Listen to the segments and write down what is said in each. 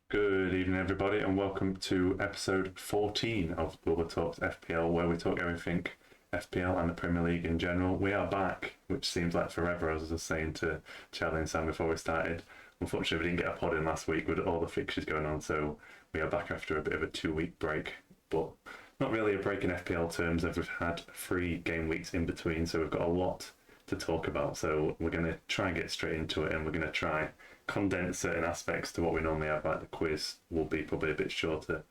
Good evening, everybody, and welcome to episode 14 of Wilbur Talks FPL, where we talk everything FPL and the Premier League in general. We are back, which seems like forever, as I was saying to Charlie and Sam before we started. Unfortunately, we didn't get a pod in last week with all the fixtures going on, so we are back after a bit of a 2 week break. But not really a break in FPL terms, as we've had 3 game weeks in between, so we've got a lot to talk about. So we're going to try and get straight into it, and we're going to try condense certain aspects to what we normally have, like the quiz will be probably a bit shorter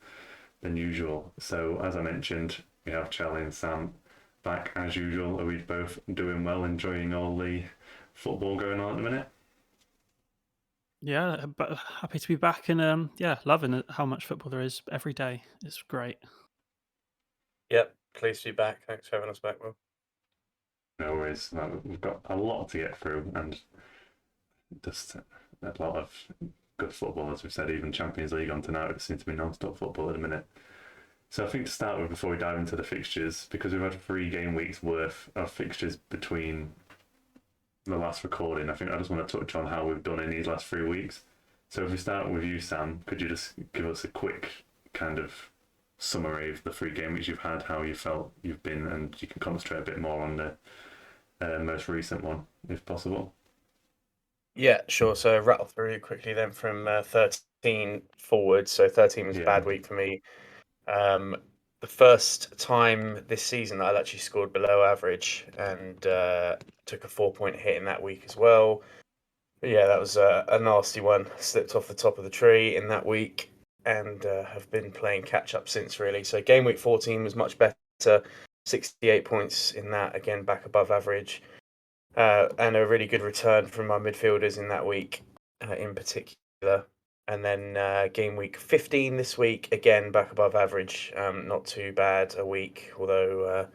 than usual. So, as I mentioned, we have Charlie and Sam back as usual. Are we both doing well, enjoying all the football going on at the minute? Yeah, but happy to be back and loving how much football there is every day. It's great. Yep, pleased to be back. Thanks for having us back, Will. No worries. We've got a lot to get through and just a lot of good football, as we've said, even Champions League on tonight. It seems to be non-stop football at the minute. So I think to start with, before we dive into the fixtures, because we've had 3 game weeks worth of fixtures between the last recording, I think I just want to touch on how we've done in these last 3 weeks. So if we start with you, Sam, could you just give us a quick kind of summary of the 3 game weeks you've had, how you felt you've been, and you can concentrate a bit more on the most recent one, if possible. Yeah, sure. So rattle through quickly then from 13 forward. So 13 was a bad week for me. The first time this season that I'd actually scored below average and took a 4-point hit in that week as well. But yeah, that was a nasty one. Slipped off the top of the tree in that week and have been playing catch up since, really. So game week 14 was much better. 68 points in that, again, back above average. And a really good return from my midfielders in that week, in particular. And then game week 15 this week, again back above average. Not too bad a week, although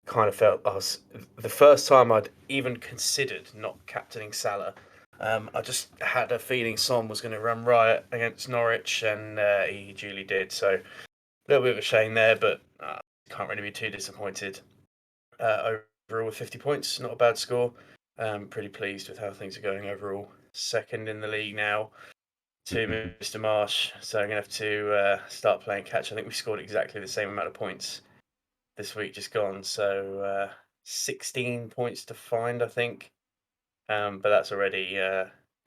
kind of felt the first time I'd even considered not captaining Salah. I just had a feeling Son was going to run riot against Norwich, and he duly did. So a little bit of a shame there, but can't really be too disappointed. Overall with 50 points, not a bad score. Pretty pleased with how things are going overall. Second in the league now to Mr. Marsh, so I'm going to have to start playing catch. I think we scored exactly the same amount of points this week just gone, so 16 points to find, I think. But that's already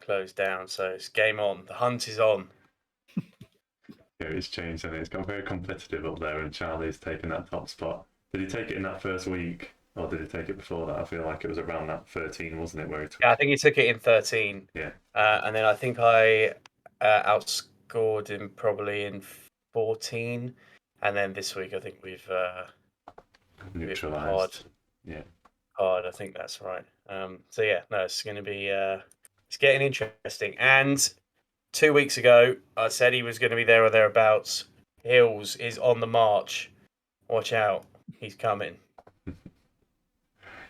closed down, so it's game on. The hunt is on. Yeah, it's changed and it's got very competitive up there, and Charlie's taken that top spot. Did he take it in that first week, or did he take it before that? I feel like it was around that 13, wasn't it? Where he took... Yeah, I think he took it in 13. Yeah. And then I think I outscored him probably in 14. And then this week I think we've neutralised. Yeah. Hard, I think that's right. So yeah, no, it's going to be it's getting interesting. And 2 weeks ago, I said he was going to be there or thereabouts. Hills is on the march. Watch out, he's coming.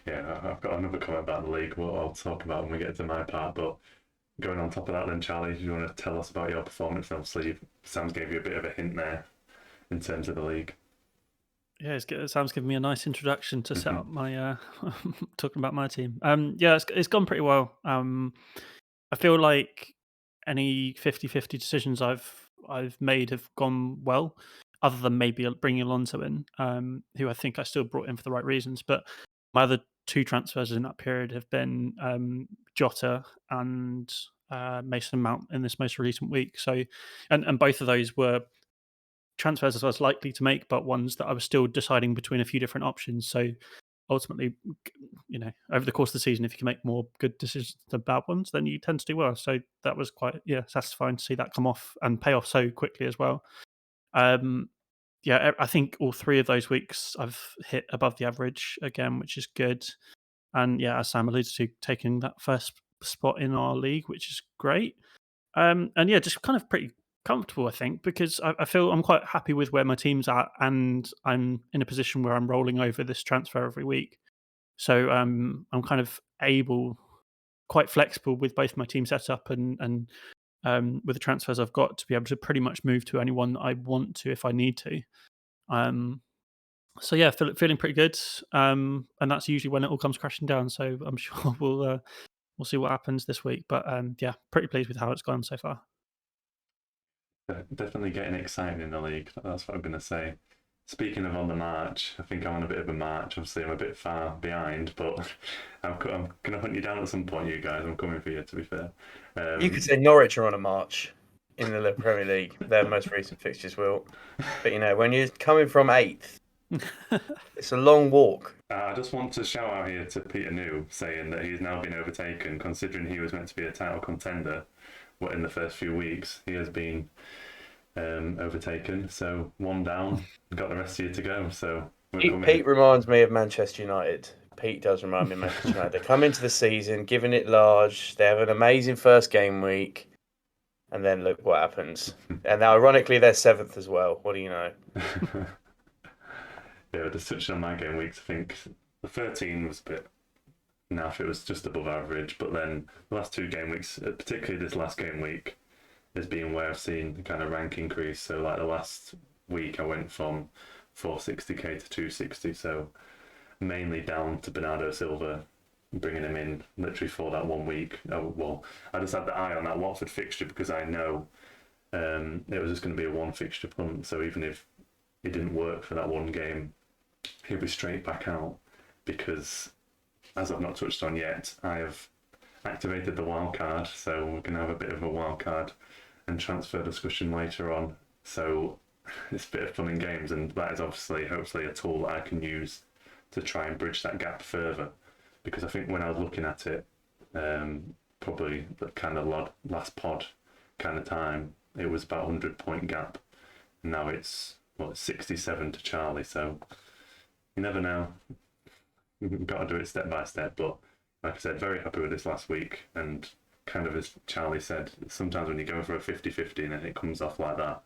Yeah, I've got another comment about the league. What I'll talk about when we get to my part. But going on top of that, then Charlie, do you want to tell us about your performance? Obviously, Sam's gave you a bit of a hint there in terms of the league. Yeah, Sam's given me a nice introduction to set up my talking about my team. It's gone pretty well. I feel like any 50-50 decisions I've made have gone well, other than maybe bringing Alonso in, who I think I still brought in for the right reasons. But my other 2 transfers in that period have been Jota and Mason Mount in this most recent week. So, and both of those were transfers I was likely to make, but ones that I was still deciding between a few different options. So ultimately, over the course of the season, if you can make more good decisions than bad ones, then you tend to do well. So that was quite satisfying to see that come off and pay off so quickly as well. I think all 3 of those weeks I've hit above the average again, which is good. And yeah, as Sam alluded to, taking that first spot in our league, which is great. Just kind of pretty comfortable, I think, because I feel I'm quite happy with where my team's at, and I'm in a position where I'm rolling over this transfer every week. So I'm kind of quite flexible with both my team setup and with the transfers I've got to be able to pretty much move to anyone that I want to if I need to. Feeling pretty good, and that's usually when it all comes crashing down. So I'm sure we'll see what happens this week. But pretty pleased with how it's gone so far. Definitely getting exciting in the league. That's what I'm going to say. Speaking of on the march, I think I'm on a bit of a march. Obviously, I'm a bit far behind, but I'm going to hunt you down at some point, you guys. I'm coming for you, to be fair. You could say Norwich are on a march in the Premier League. Their most recent fixtures will. But, when you're coming from 8th, it's a long walk. I just want to shout out here to Peter New, saying that he's now been overtaken, considering he was meant to be a title contender in the first few weeks. He has been overtaken, so one down, got the rest of you to go. So Pete reminds me of Manchester United. Pete does remind me of Manchester United. They come into the season giving it large. They have an amazing first game week, and then look what happens. And now, ironically, they're 7th as well. What do you know? Yeah, just touching on my game weeks, I think the 13 was a bit naff. It was just above average, but then the last 2 game weeks, particularly this last game week, has been where I've seen the kind of rank increase. So like the last week I went from 460k to 260, so mainly down to Bernardo Silva, bringing him in literally for that 1 week. I just had the eye on that Watford fixture because I know it was just going to be a 1 fixture punt, so even if it didn't work for that 1 game, he'll be straight back out because, as I've not touched on yet, I have activated the wild card, so we're going to have a bit of a wild card and transfer discussion later on. So it's a bit of fun and games, and that is obviously, hopefully, a tool that I can use to try and bridge that gap further. Because I think when I was looking at it, probably the kind of last pod kind of time, it was about 100-point gap. And now it's 67 to Charlie, so you never know. You've got to do it step by step, but like I said, very happy with this last week, and kind of as Charlie said, sometimes when you go for a 50-50 and it comes off like that,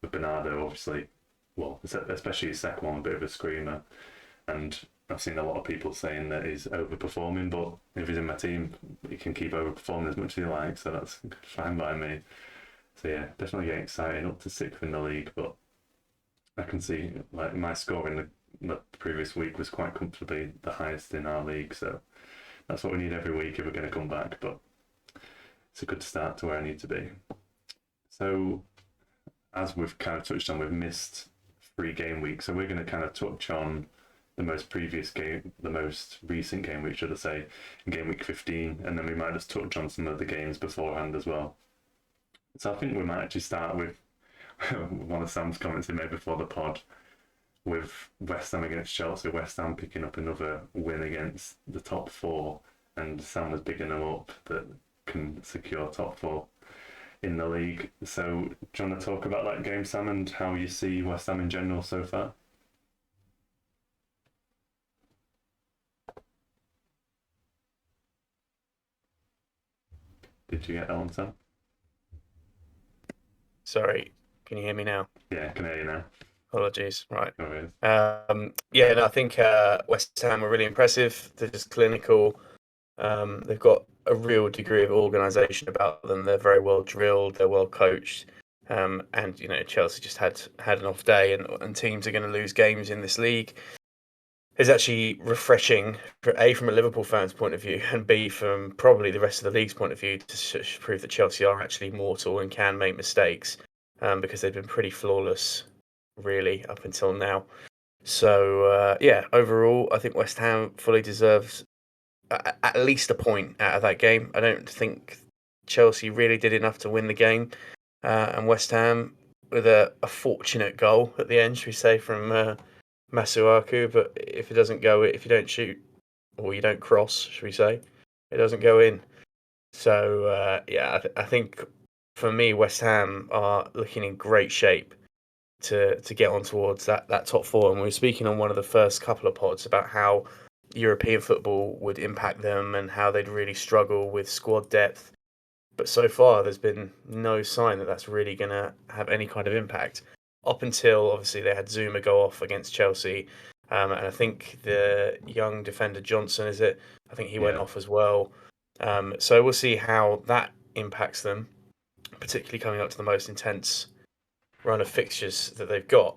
with Bernardo, obviously, especially his second one, a bit of a screamer, and I've seen a lot of people saying that he's overperforming, but if he's in my team, he can keep overperforming as much as he likes, so that's fine by me. So yeah, definitely getting excited, up to 6th in the league, but I can see like my score in the previous week was quite comfortably the highest in our league, so that's what we need every week if we're going to come back, but it's a good start to where I need to be. So as we've kind of touched on, we've missed 3 game weeks, so we're going to kind of touch on the most recent game week, should I say, in game week 15, and then we might just touch on some of the games beforehand as well. So I think we might actually start with one of Sam's comments he made before the pod, with West Ham against Chelsea. West Ham picking up another win against the top 4, and Sam was bigging them up that can secure top 4 in the league. So do you want to talk about that game, Sam, and how you see West Ham in general so far? Did you get that one, Sam? Sorry, can you hear me now? Yeah, I can hear you now. Apologies. Right. No worries. I think West Ham were really impressive. They're just clinical. They've got a real degree of organisation about them. They're very well drilled. They're well coached. And Chelsea just had an off day, and teams are going to lose games in this league. It's actually refreshing, A, from a Liverpool fan's point of view, and B, from probably the rest of the league's point of view, to prove that Chelsea are actually mortal and can make mistakes, because they've been pretty flawless, really, up until now. So, overall, I think West Ham fully deserves at least a point out of that game. I don't think Chelsea really did enough to win the game, and West Ham, with a fortunate goal at the end, should we say, from Masuaku, but if it doesn't go, if you don't shoot or you don't cross, should we say, it doesn't go in. So I think for me, West Ham are looking in great shape to get on towards that top 4. And we were speaking on one of the first couple of pods about how European football would impact them and how they'd really struggle with squad depth. But so far, there's been no sign that that's really going to have any kind of impact. Up until, obviously, they had Zuma go off against Chelsea. And I think the young defender Johnson, I think he went off as well. So we'll see how that impacts them, particularly coming up to the most intense run of fixtures that they've got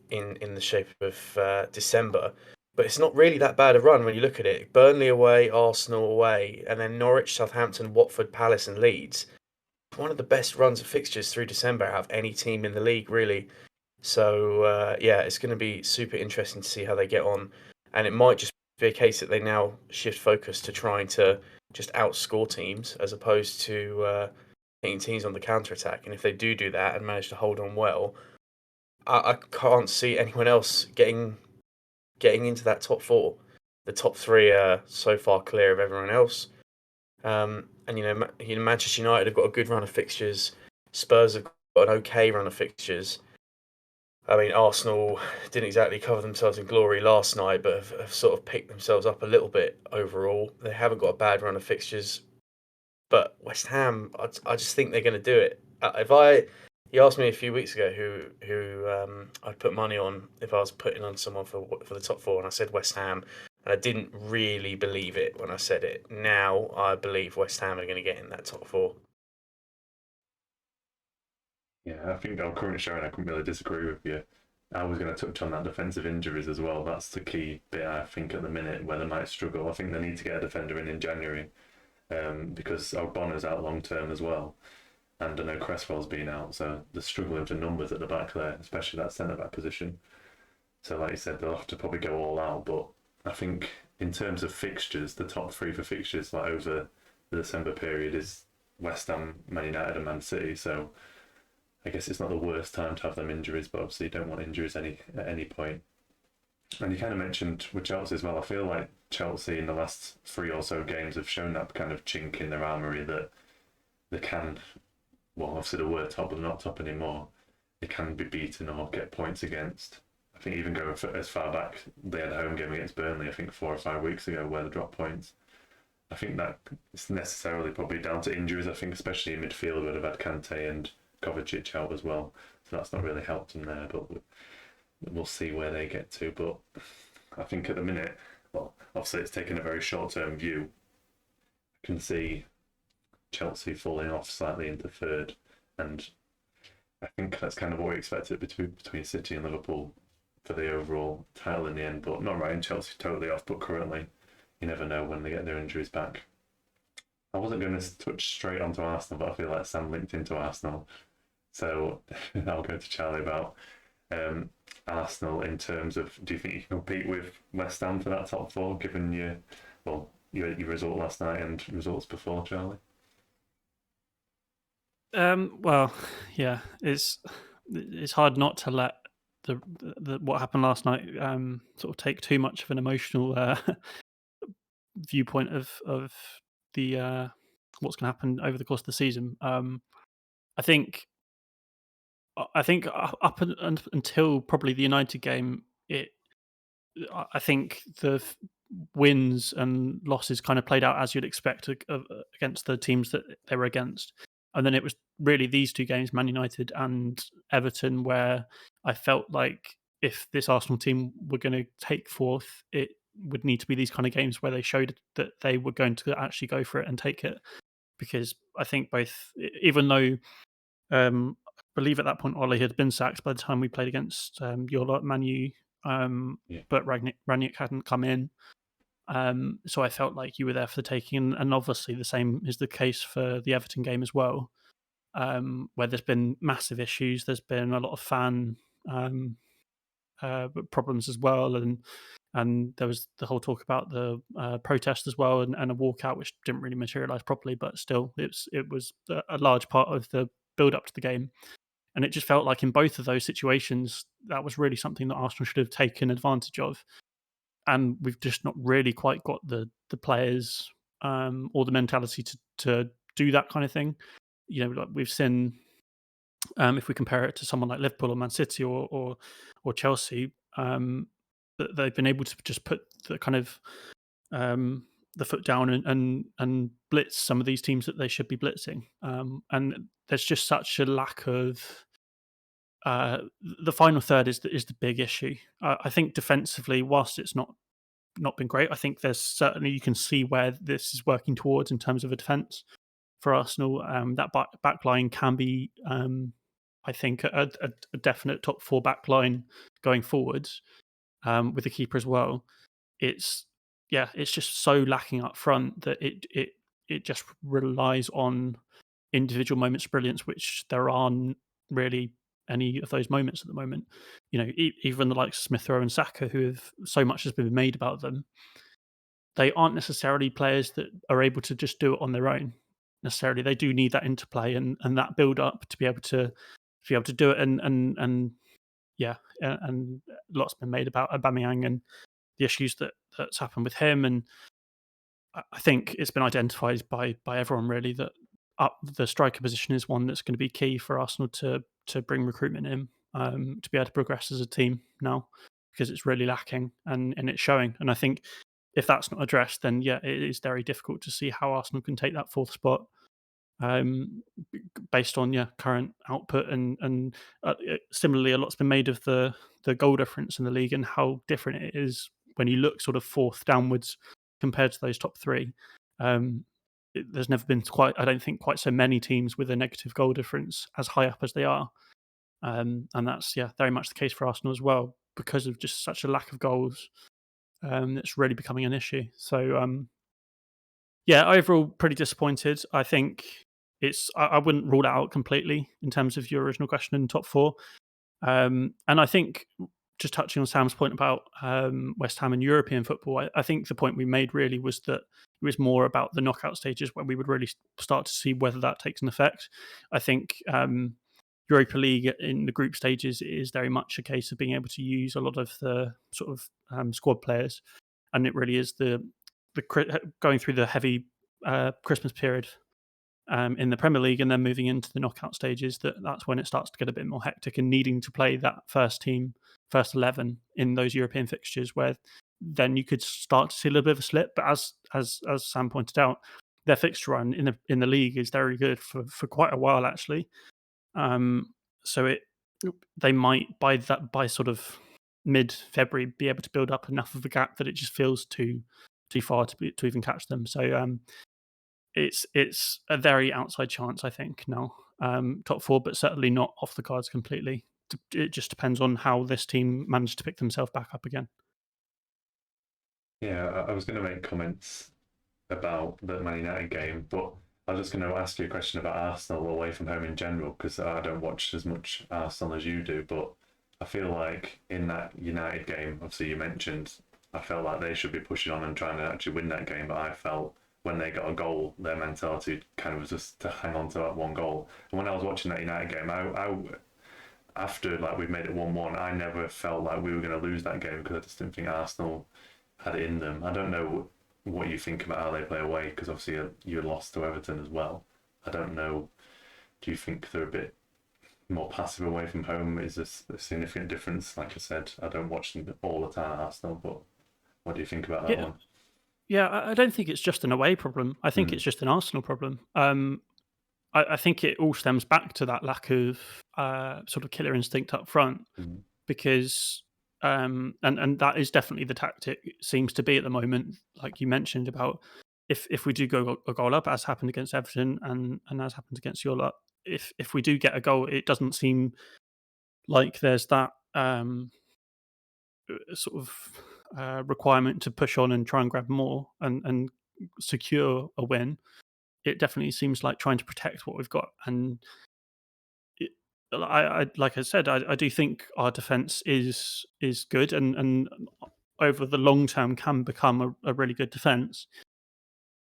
in the shape of December. But it's not really that bad a run when you look at it. Burnley away, Arsenal away, and then Norwich, Southampton, Watford, Palace and Leeds. one of the best runs of fixtures through December out of any team in the league, really. So yeah, it's going to be super interesting to see how they get on, and it might just be a case that they now shift focus to trying to just outscore teams as opposed to hitting teams on the counter attack. And if they do that and manage to hold on well, I can't see anyone else getting into that top four. The top three are so far clear of everyone else. And Manchester United have got a good run of fixtures. Spurs have got an okay run of fixtures. I mean, Arsenal didn't exactly cover themselves in glory last night, but have sort of picked themselves up a little bit overall. They haven't got a bad run of fixtures, but West Ham, I just think they're going to do it. You asked me a few weeks ago who I'd put money on if I was putting on someone for the top four, and I said West Ham, and I didn't really believe it when I said it. Now I believe West Ham are going to get in that top four. Yeah, I think our current showing, I couldn't really disagree with you. I was going to touch on that defensive injuries as well. That's the key bit, I think, at the minute where they might struggle. I think they need to get a defender in January because Ogbonna's out long term as well. And I know Cresswell's been out, so they're struggling for numbers at the back there, especially that centre-back position. So like you said, they'll have to probably go all out. But I think in terms of fixtures, the top three for fixtures like over the December period is West Ham, Man United and Man City. So I guess it's not the worst time to have them injuries, but obviously you don't want injuries at any point. And you kind of mentioned with Chelsea as well. I feel like Chelsea in the last 3 or so games have shown that kind of chink in their armoury that they can, well, obviously they were top, but not top anymore. They can be beaten or get points against. I think even going as far back, they had a home game against Burnley, I think 4 or 5 weeks ago, where they dropped points. I think that it's necessarily probably down to injuries. I think especially in midfield where they've had Kante and Kovacic out as well, so that's not really helped them there, but we'll see where they get to. But I think at the minute, well, obviously it's taken a very short-term view. I can see Chelsea falling off slightly into third, and I think that's kind of what we expected between City and Liverpool for the overall title in the end, but not writing Chelsea totally off, but currently you never know when they get their injuries back. I wasn't going to touch straight onto Arsenal, but I feel like Sam linked into Arsenal. So I'll go to Charlie about Arsenal in terms of, do you think you can compete with West Ham for that top four, given your result last night and results before, Charlie? Well, yeah, it's hard not to let the what happened last night sort of take too much of an emotional viewpoint of the what's going to happen over the course of the season. I think up until probably the United game, I think the wins and losses kind of played out as you'd expect against the teams that they were against. And then it was really these 2 games, Man United and Everton, where I felt like if this Arsenal team were going to take fourth, it would need to be these kind of games where they showed that they were going to actually go for it and take it. Because I think both, even though I believe at that point Ole had been sacked by the time we played against your lot, Man U, but Rangnick hadn't come in. So I felt like you were there for the taking, and obviously the same is the case for the Everton game as well, where there's been massive issues. There's been a lot of fan problems as well, and there was the whole talk about the protest as well, and a walkout which didn't really materialise properly, but still it was a large part of the build up to the game. And it just felt like in both of those situations, that was really something that Arsenal should have taken advantage of. And we've just not really quite got the players or the mentality to do that kind of thing. Like we've seen, if we compare it to someone like Liverpool or Man City or Chelsea, that they've been able to just put the kind of the foot down and blitz some of these teams that they should be blitzing. And there's just such a lack of the final third is the big issue. I think defensively, whilst it's not been great, I think there's certainly, you can see where this is working towards in terms of a defence for Arsenal. That back line can be, I think, a definite top 4 back line going forwards, with the keeper as well. It's just so lacking up front that it just relies on individual moments of brilliance, which there aren't really any of those moments at the moment. Even the likes of Smith Rowe and Saka, who have so much has been made about them, they aren't necessarily players that are able to just do it on their own. Necessarily, they do need that interplay and that build up to be able to do it. And lots been made about Aubameyang and the issues that's happened with him. And I think it's been identified by everyone really that the striker position is one that's going to be key for Arsenal to bring recruitment in, to be able to progress as a team now, because it's really lacking and it's showing. And I think if that's not addressed, then it is very difficult to see how Arsenal can take that fourth spot, based on current output. And similarly, a lot's been made of the goal difference in the league and how different it is when you look sort of fourth downwards compared to those top three. There's never been I don't think, quite so many teams with a negative goal difference as high up as they are. And that's very much the case for Arsenal as well, because of just such a lack of goals. That's really becoming an issue. So overall pretty disappointed. I think I wouldn't rule it out completely in terms of your original question in top four. And I think, just touching on Sam's point about West Ham and European football, I think the point we made really was that it was more about the knockout stages where we would really start to see whether that takes an effect. I think Europa League in the group stages is very much a case of being able to use a lot of the sort of squad players, and it really is the going through the heavy Christmas period in the Premier League and then moving into the knockout stages, that's when it starts to get a bit more hectic and needing to play that first 11 in those European fixtures, where then you could start to see a little bit of a slip. But as Sam pointed out, their fixture run in the league is very good for quite a while actually. So they might by sort of mid-February be able to build up enough of a gap that it just feels too far to even catch them. So it's a very outside chance, I think, now, top four, but certainly not off the cards completely. It just depends on how this team managed to pick themselves back up again. Yeah, I was going to make comments about the Man United game, but I was just going to ask you a question about Arsenal away from home in general, because I don't watch as much Arsenal as you do, but I feel like in that United game, obviously you mentioned, I felt like they should be pushing on and trying to actually win that game, but I felt when they got a goal, their mentality kind of was just to hang on to that one goal. And when I was watching that United game, I after we made it 1-1, I never felt like we were going to lose that game, because I just didn't think Arsenal had it in them. I don't know what you think about how they play away, because obviously you lost to Everton as well. I don't know, do you think they're a bit more passive away from home? Is this a significant difference? Like I said, I don't watch them all the time, Arsenal, but what do you think about that one? Yeah, I don't think it's just an away problem. I think it's just an Arsenal problem. I think it all stems back to that lack of sort of killer instinct up front, because and that is definitely the tactic it seems to be at the moment, like you mentioned about if we do go a goal up, as happened against Everton and as happened against your lot, if we do get a goal, it doesn't seem like there's that sort of requirement to push on and try and grab more and secure a win. It definitely seems like trying to protect what we've got. And I like I said, I do think our defense is good and over the long term can become a really good defense.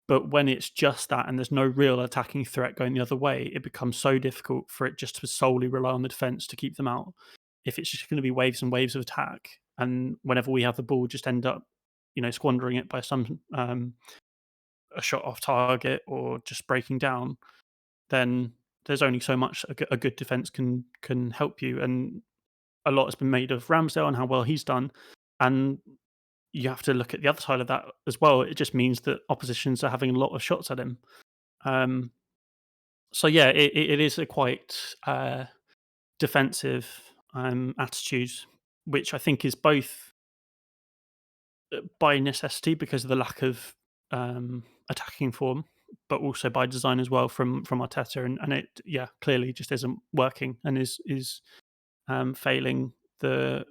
But when it's just that and there's no real attacking threat going the other way, it becomes so difficult for it just to solely rely on the defense to keep them out. If it's just going to be waves and waves of attack, and whenever we have the ball, just end up, squandering it by some a shot off target or just breaking down, then there's only so much a good defense can help you. And a lot has been made of Ramsdale and how well he's done, and you have to look at the other side of that as well. It just means that oppositions are having a lot of shots at him. So yeah, it is a quite defensive attitude, which I think is both by necessity because of the lack of attacking form, but also by design as well from Arteta, and it clearly just isn't working and is failing the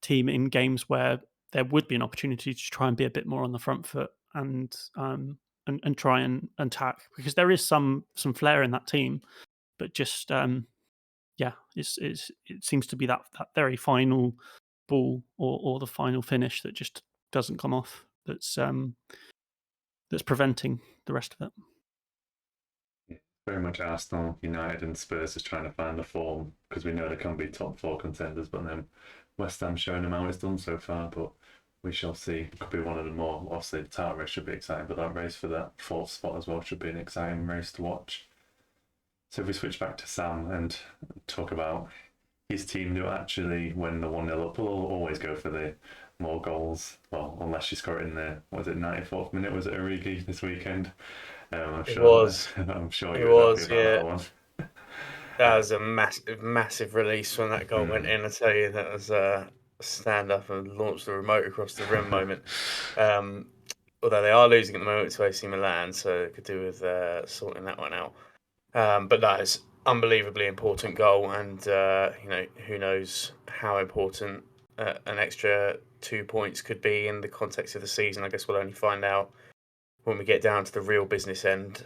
team in games where there would be an opportunity to try and be a bit more on the front foot and and try and attack, because there is some flair in that team, but just it seems to be that very final ball or the final finish that just doesn't come off. That's preventing the rest of it. Very much Arsenal, United, and Spurs is trying to find the form, because we know they can be top 4 contenders, but then West Ham showing them how it's done so far. But we shall see. Could be one of the more. Obviously, the title race should be exciting, but that race for that 4th spot as well should be an exciting race to watch. So if we switch back to Sam and talk about his team, who actually, when the 1-0 up, will always go for the more goals. Well, unless you score it in the 94th minute? Was it Origi this weekend? I'm sure it was. Yeah, that was a massive release when that goal went in. I tell you, that was a stand up and launch the remote across the rim moment. Although they are losing at the moment to AC Milan, so it could do with sorting that one out. But that is unbelievably important goal, and who knows how important an extra 2 points could be in the context of the season. I guess we'll only find out when we get down to the real business end.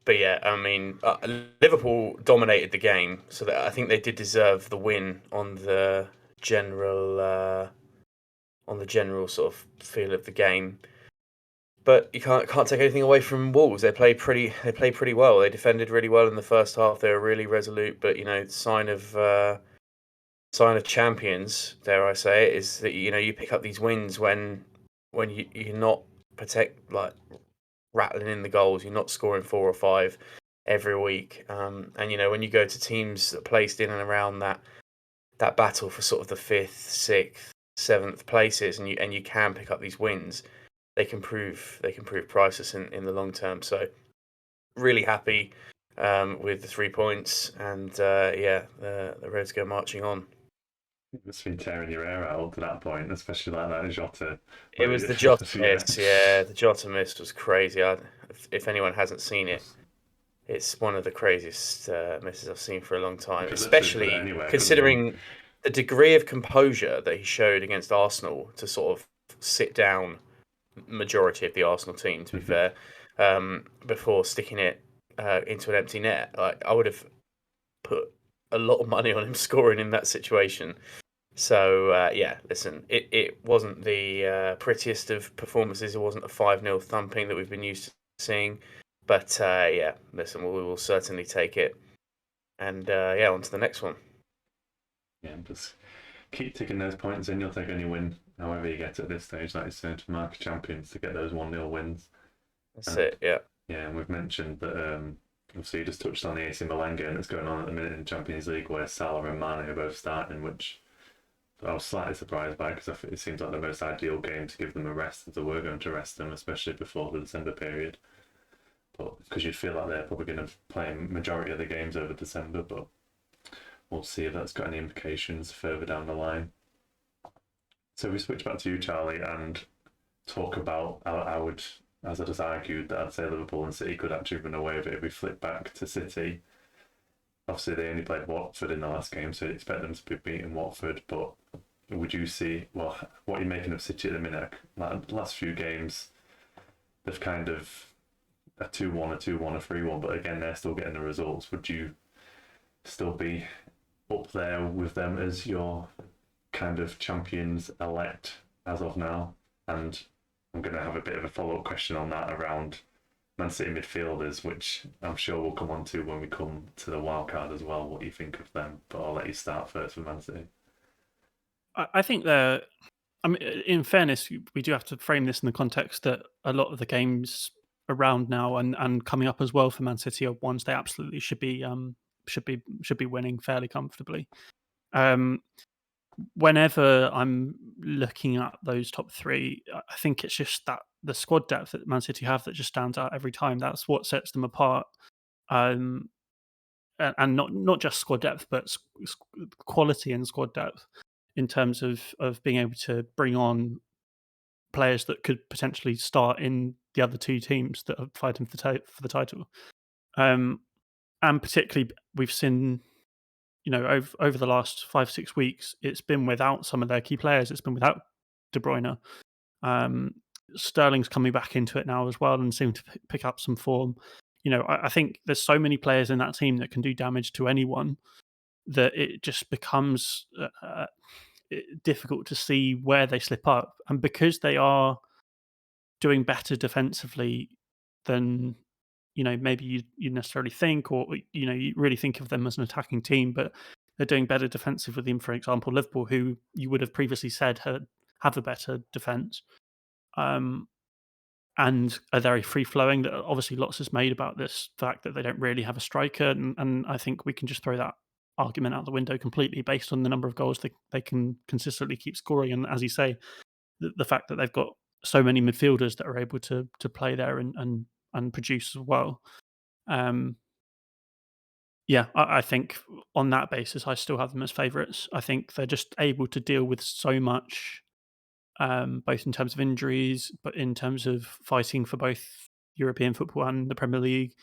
But yeah, I mean, Liverpool dominated the game, so that I think they did deserve the win on the general sort of feel of the game. But you can't take anything away from Wolves. They played pretty well. They defended really well in the first half. They were really resolute. But sign of champions, dare I say it, is that you pick up these wins when you're not rattling in the goals. You're not scoring 4 or 5 every week. And when you go to teams that are placed in and around that battle for sort of the 5th, 6th, 7th places, and you can pick up these wins, they can prove priceless in the long term. So really happy with the 3 points, and the Reds go marching on. You must have been tearing your hair out to that point, especially like that Jota. It was the Jota miss. Yeah, the Jota miss was crazy. If anyone hasn't seen it, it's one of the craziest misses I've seen for a long time, especially considering the degree of composure that he showed against Arsenal to sort of sit down majority of the Arsenal team, to be fair, before sticking it into an empty net. Like, I would have put a lot of money on him scoring in that situation. So listen, it wasn't the prettiest of performances. It wasn't a 5-0 thumping that we've been used to seeing, but listen, we will certainly take it. And on to the next one. Yeah, just keep ticking those points in. You'll take any win, however you get at this stage. Like you said, to mark champions to get those 1-0 wins. That's it. Yeah. Yeah, and we've mentioned that. Obviously, you just touched on the AC Milan game that's going on at the minute in the Champions League, where Salah and Mane are both starting, which I was slightly surprised by, because it seems like the most ideal game to give them a rest, if they were going to rest them, especially before the December period. But because you'd feel like they're probably going to play a majority of the games over December, but we'll see if that's got any implications further down the line. So we switch back to you, Charlie, and talk about, as I just argued, that I'd say Liverpool and City could actually run away with it if we flip back to City. Obviously, they only played Watford in the last game, so you'd expect them to be beating Watford. But would you see, what are you making of City at the minute? Like, the last few games, they've kind of a 2-1, a 2-1, a 3-1, but again, they're still getting the results. Would you still be up there with them as your kind of champions elect as of now? And I'm going to have a bit of a follow-up question on that around Man City midfielders, which I'm sure we'll come on to when we come to the wild card as well, what you think of them. But I'll let you start first with Man City. I think they're... I mean, in fairness, we do have to frame this in the context that a lot of the games around now and coming up as well for Man City are ones they absolutely should be winning fairly comfortably. Whenever I'm looking at those top 3, I think it's just that the squad depth that Man City have that just stands out every time. That's what sets them apart. And not just squad depth, but quality and squad depth in terms of being able to bring on players that could potentially start in the other 2 teams that are fighting for the title. And particularly, we've seen, over the last 5-6 weeks, it's been without some of their key players. It's been without De Bruyne. Sterling's coming back into it now as well and seem to pick up some form. I think there's so many players in that team that can do damage to anyone that it just becomes difficult to see where they slip up. And because they are doing better defensively than maybe you necessarily think, or you really think of them as an attacking team, but they're doing better defensively than, for example, Liverpool, who you would have previously said have a better defense, and are very free flowing. That obviously lots is made about this fact that they don't really have a striker, and I think we can just throw that argument out the window completely based on the number of goals they can consistently keep scoring, and as you say, the fact that they've got so many midfielders that are able to play there and produce as well. I think on that basis, I still have them as favourites. I think they're just able to deal with so much, both in terms of injuries, but in terms of fighting for both European football and the Premier League,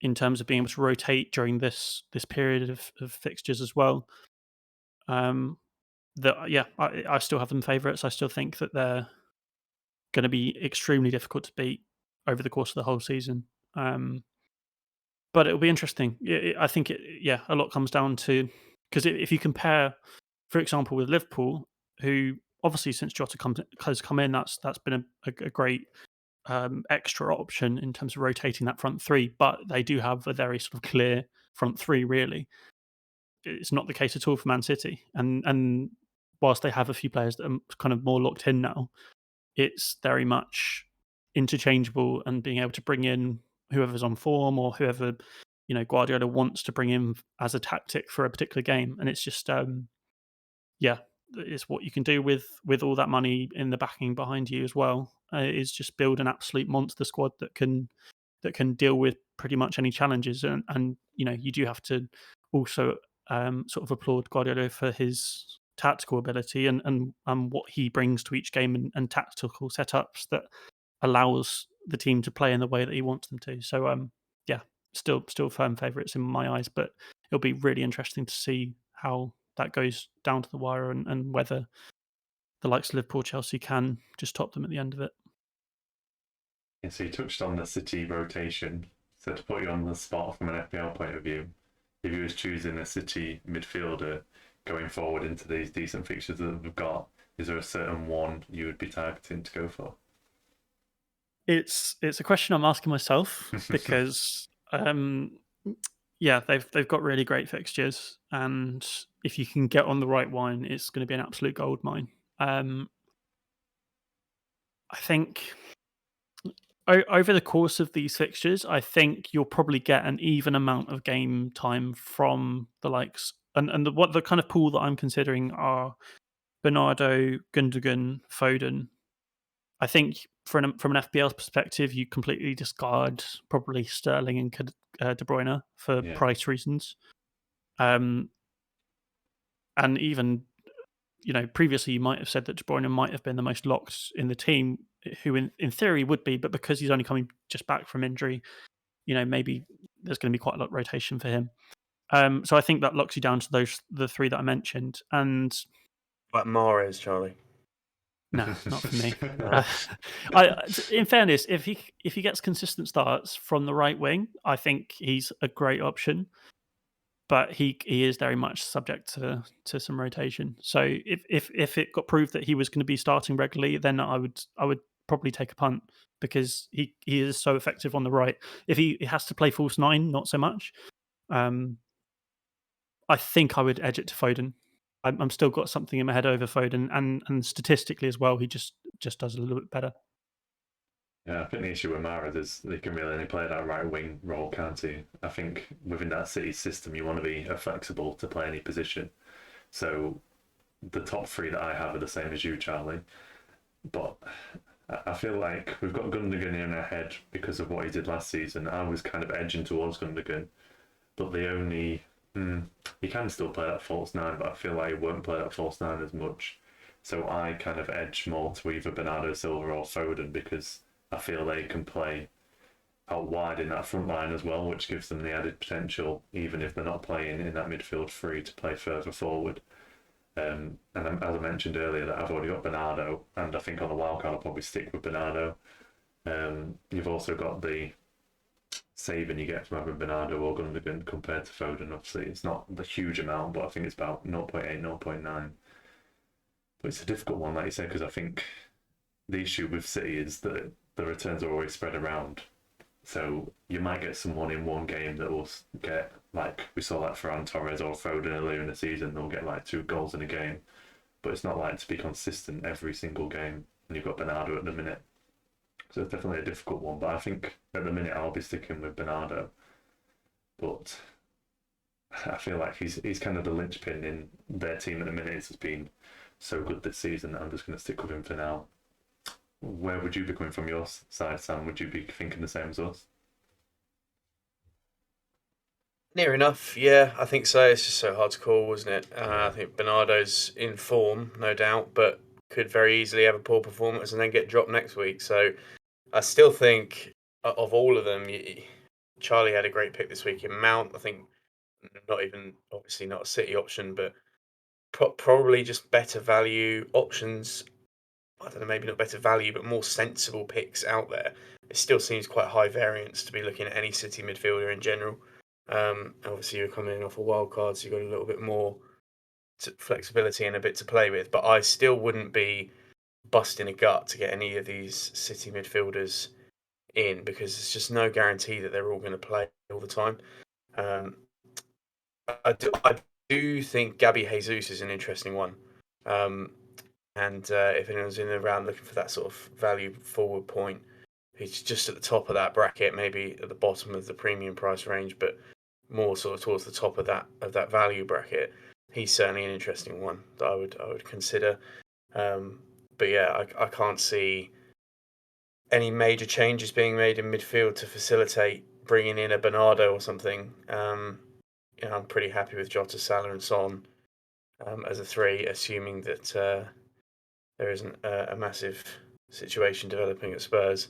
in terms of being able to rotate during this period of fixtures as well. I still have them favourites. I still think that they're going to be extremely difficult to beat over the course of the whole season. But it'll be interesting. I think a lot comes down to, because if you compare, for example, with Liverpool, who obviously since Jota has come in, that's been a great extra option in terms of rotating that front three. But they do have a very sort of clear front three. Really, it's not the case at all for Man City. And whilst they have a few players that are kind of more locked in now, it's very much interchangeable, and being able to bring in whoever's on form or whoever Guardiola wants to bring in as a tactic for a particular game. And it's just it's what you can do with all that money in the backing behind you as well. Is just build an absolute monster squad that can deal with pretty much any challenges. And you do have to also sort of applaud Guardiola for his tactical ability and what he brings to each game, and tactical setups that allows the team to play in the way that he wants them to. So still firm favourites in my eyes, but it'll be really interesting to see how that goes down to the wire, and whether the likes of Liverpool, Chelsea can just top them at the end of it. Yeah, so you touched on the City rotation. So to put you on the spot from an FPL point of view, if you was choosing a City midfielder going forward into these decent fixtures that we've got, is there a certain one you would be targeting to go for? It's a question I'm asking myself because they've got really great fixtures, and if you can get on the right one, it's going to be an absolute goldmine. I think over the course of these fixtures, I think you'll probably get an even amount of game time from the likes, and the kind of pool that I'm considering are Bernardo, Gundogan, Foden. I think from an FPL perspective, you completely discard probably Sterling and De Bruyne for price reasons. And even, previously you might have said that De Bruyne might have been the most locked in the team, who in theory would be, but because he's only coming just back from injury, maybe there's going to be quite a lot of rotation for him. So I think that locks you down to the three that I mentioned. And like Mahrez, Charlie. No, not for me. In fairness, if he gets consistent starts from the right wing, I think he's a great option. But he is very much subject to some rotation. So if it got proved that he was going to be starting regularly, then I would probably take a punt, because he is so effective on the right. If he has to play false nine, not so much. I think I would edge it to Foden. I'm still got something in my head over Foden, and statistically as well, he just does a little bit better. Yeah, I think the issue with Mahrez is he can really only play that right wing role, can't he? I think within that City system, you want to be flexible to play any position. So the top three that I have are the same as you, Charlie. But I feel like we've got Gundogan in our head because of what he did last season. I was kind of edging towards Gundogan, but the only... he can still play that false nine, but I feel like he won't play that false nine as much. So I kind of edge more to either Bernardo Silva or Foden, because I feel they can play out wide in that front line as well, which gives them the added potential, even if they're not playing in that midfield three, to play further forward. And as I mentioned earlier, that I've already got Bernardo, and I think on the wildcard I'll probably stick with Bernardo. You've also got the saving you get from having Bernardo or Gundogan compared to Foden. Obviously, it's not the huge amount, but I think it's about 0.8, 0.9. But it's a difficult one, like you said, because I think the issue with City is that the returns are always spread around. So you might get someone in one game that will get, like we saw like Ferran Torres or Foden earlier in the season, they'll get like 2 goals in a game. But it's not like to be consistent every single game. And you've got Bernardo at the minute. So it's definitely a difficult one. But I think at the minute I'll be sticking with Bernardo. But I feel like he's kind of the linchpin in their team at the minute. It's been so good this season that I'm just going to stick with him for now. Where would you be coming from your side, Sam? Would you be thinking the same as us? Near enough, yeah, I think so. It's just so hard to call, wasn't it? I think Bernardo's in form, no doubt, but could very easily have a poor performance and then get dropped next week. So I still think of all of them, Charlie had a great pick this week in Mount. I think obviously not a City option, but probably just better value options. I don't know, maybe not better value, but more sensible picks out there. It still seems quite high variance to be looking at any City midfielder in general. Obviously, you're coming in off a wild card, so you've got a little bit more flexibility and a bit to play with. But I still wouldn't be busting a gut to get any of these City midfielders in because there's just no guarantee that they're all going to play all the time. I do think Gabby Jesus is an interesting one. And if anyone's in and around looking for that sort of value forward point, he's just at the top of that bracket, maybe at the bottom of the premium price range, but more sort of towards the top of that value bracket. He's certainly an interesting one that I would consider. But yeah, I can't see any major changes being made in midfield to facilitate bringing in a Bernardo or something. I'm pretty happy with Jota, Salah, and Son as a 3, assuming that there isn't a massive situation developing at Spurs.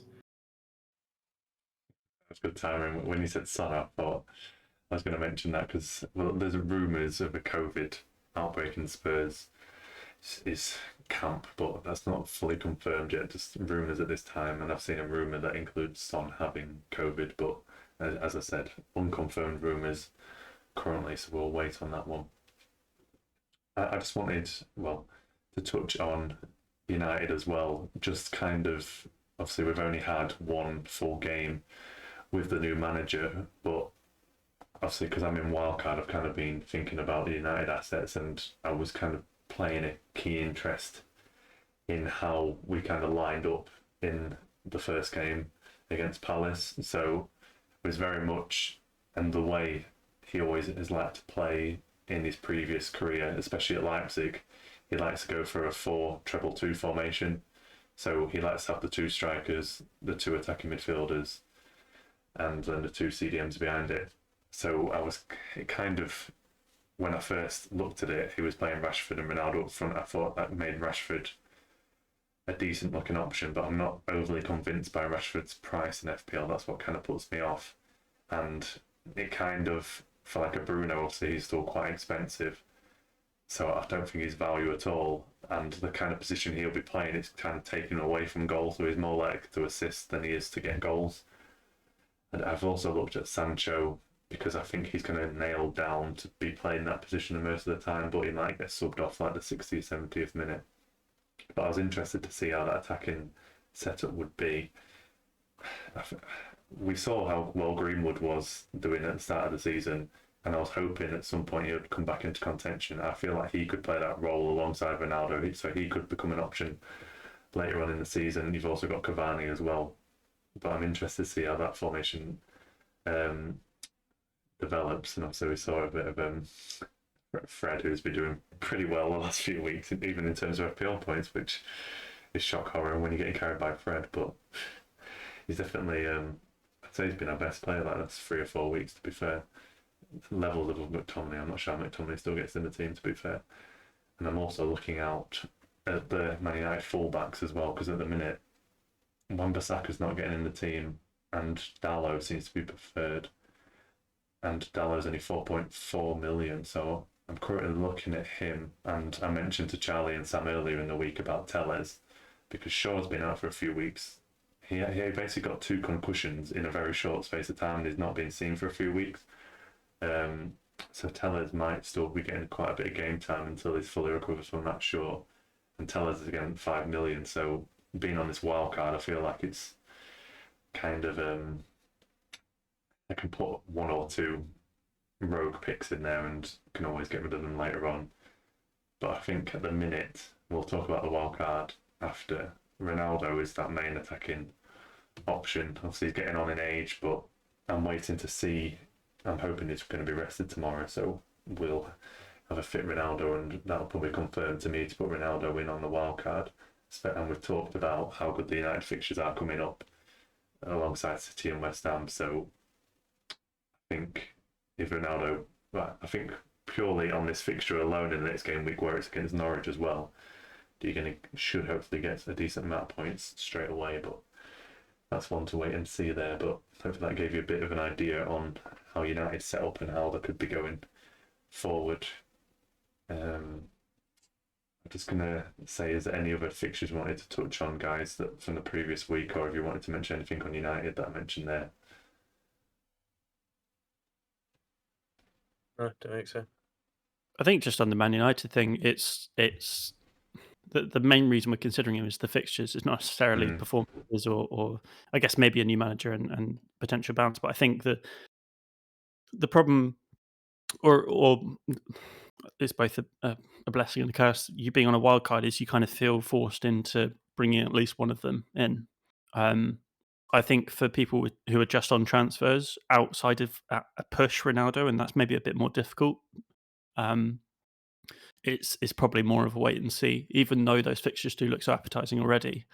That's good timing. When you said Son, I thought I was going to mention that because there's rumours of a COVID outbreak in Spurs. Is camp, but that's not fully confirmed yet. Just rumours at this time, and I've seen a rumour that includes Son having COVID, but as I said, unconfirmed rumours currently, so we'll wait on that one. I just wanted, to touch on United as well. Just kind of, obviously, we've only had one full game with the new manager, but obviously, because I'm in wildcard, I've kind of been thinking about the United assets, and I was kind of playing a key interest in how we kind of lined up in the first game against Palace. So it was very much, and the way he always has liked to play in his previous career, especially at Leipzig, he likes to go for a 4-2-2 formation. So he likes to have the 2 strikers, the 2 attacking midfielders, and then the 2 CDMs behind it. So when I first looked at it, he was playing Rashford and Ronaldo up front. I thought that made Rashford a decent looking option, but I'm not overly convinced by Rashford's price in FPL. That's what kind of puts me off. And it kind of, for like a Bruno, obviously he's still quite expensive. So I don't think he's value at all. And the kind of position he'll be playing, it's kind of taken away from goals. So he's more likely to assist than he is to get goals. And I've also looked at Sancho, because I think he's going to nail down to be playing that position most of the time, but he might get subbed off like the 60th, 70th minute. But I was interested to see how that attacking setup would be. We saw how well Greenwood was doing at the start of the season, and I was hoping at some point he would come back into contention. I feel like he could play that role alongside Ronaldo, so he could become an option later on in the season. You've also got Cavani as well. But I'm interested to see how that formation develops, and also we saw a bit of Fred, who's been doing pretty well the last few weeks, even in terms of FPL points, which is shock horror when you're getting carried by Fred. But he's definitely, I'd say he's been our best player like that's 3 or 4 weeks, to be fair. Levels above McTominay. I'm not sure McTominay still gets in the team, to be fair. And I'm also looking out at the Man United fullbacks as well, because at the minute, Wan-Bissaka's not getting in the team, and Dalot seems to be preferred. And Dallow's only 4.4 million, so I'm currently looking at him, and I mentioned to Charlie and Sam earlier in the week about Tellez, because Shaw's been out for a few weeks. He basically got 2 concussions in a very short space of time, and he's not been seen for a few weeks. So Tellez might still be getting quite a bit of game time until he's fully recovered from that Shaw. And Tellez is again 5 million, so being on this wild card, I feel like it's kind of I can put 1 or 2 rogue picks in there and can always get rid of them later on. But I think at the minute, we'll talk about the wild card after. Ronaldo is that main attacking option. Obviously, he's getting on in age, but I'm waiting to see. I'm hoping he's going to be rested tomorrow, so we'll have a fit Ronaldo, and that'll probably confirm to me to put Ronaldo in on the wild card. And we've talked about how good the United fixtures are coming up alongside City and West Ham, so I think if Ronaldo, well, I think purely on this fixture alone in the next game week where it's against Norwich as well, should hopefully get a decent amount of points straight away, but that's one to wait and see there. But hopefully that gave you a bit of an idea on how United set up and how they could be going forward. I'm just going to say, is there any other fixtures you wanted to touch on, guys, that from the previous week, or if you wanted to mention anything on United that I mentioned there? No, don't think so. I think just on the Man United thing, it's the main reason we're considering him is the fixtures. It's not necessarily performances or I guess maybe a new manager and potential bounce. But I think that the problem, or it's both a blessing and a curse. You being on a wild card is you kind of feel forced into bringing at least one of them in. I think for people who are just on transfers outside of a push Ronaldo, and that's maybe a bit more difficult. It's probably more of a wait and see, even though those fixtures do look so appetizing already.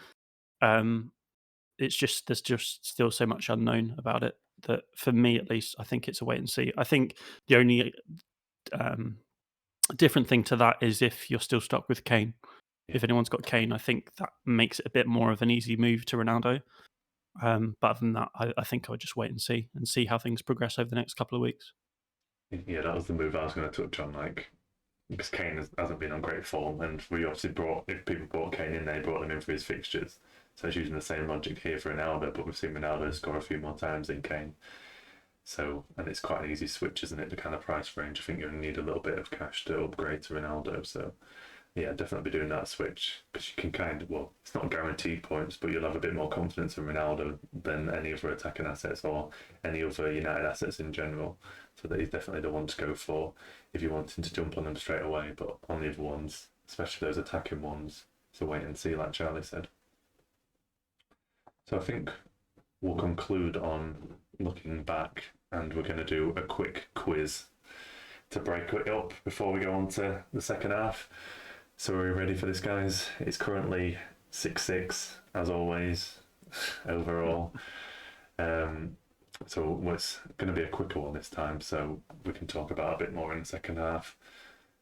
It's just there's just still so much unknown about it that for me at least, I think it's a wait and see. I think the only different thing to that is if you're still stuck with Kane. If anyone's got Kane, I think that makes it a bit more of an easy move to Ronaldo. But other than that, I think I would just wait and see how things progress over the next couple of weeks. Yeah, that was the move I was going to touch on, because Kane hasn't been on great form, and we obviously if people brought Kane in, they brought him in for his fixtures. So it's using the same logic here for Ronaldo, but we've seen Ronaldo score a few more times than Kane. So, and it's quite an easy switch, isn't it? The kind of price range. I think you're going to need a little bit of cash to upgrade to Ronaldo. So, yeah, definitely be doing that switch, because you can it's not guaranteed points, but you'll have a bit more confidence in Ronaldo than any other attacking assets or any other United assets in general. So that he's definitely the one to go for if you're wanting to jump on them straight away. But on the other ones, especially those attacking ones, it's a wait and see, like Charlie said. So I think we'll conclude on looking back, and we're going to do a quick quiz to break it up before we go on to the second half. So are we ready for this, guys? It's currently 6-6, as always, overall. So it's going to be a quicker one this time, so we can talk about a bit more in the second half.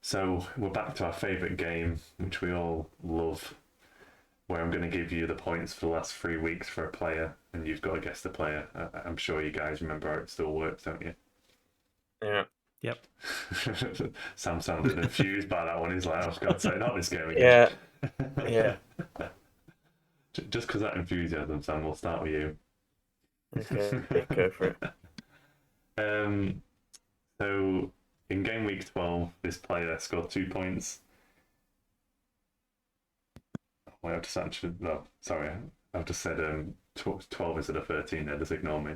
So we're back to our favourite game, which we all love, where I'm going to give you the points for the last 3 weeks for a player, and you've got to guess the player. I'm sure you guys remember how it still works, don't you? Yeah. Yep. Sam sounded confused by that one. He's like, I've got to say not this game again. Yeah. Just because that enthusiasm, Sam, we'll start with you. Okay, go for it. So in game week 12, this player scored 2 points. Wait, I've just actually, no, sorry, I've just said 12 instead of 13 there, just ignore me.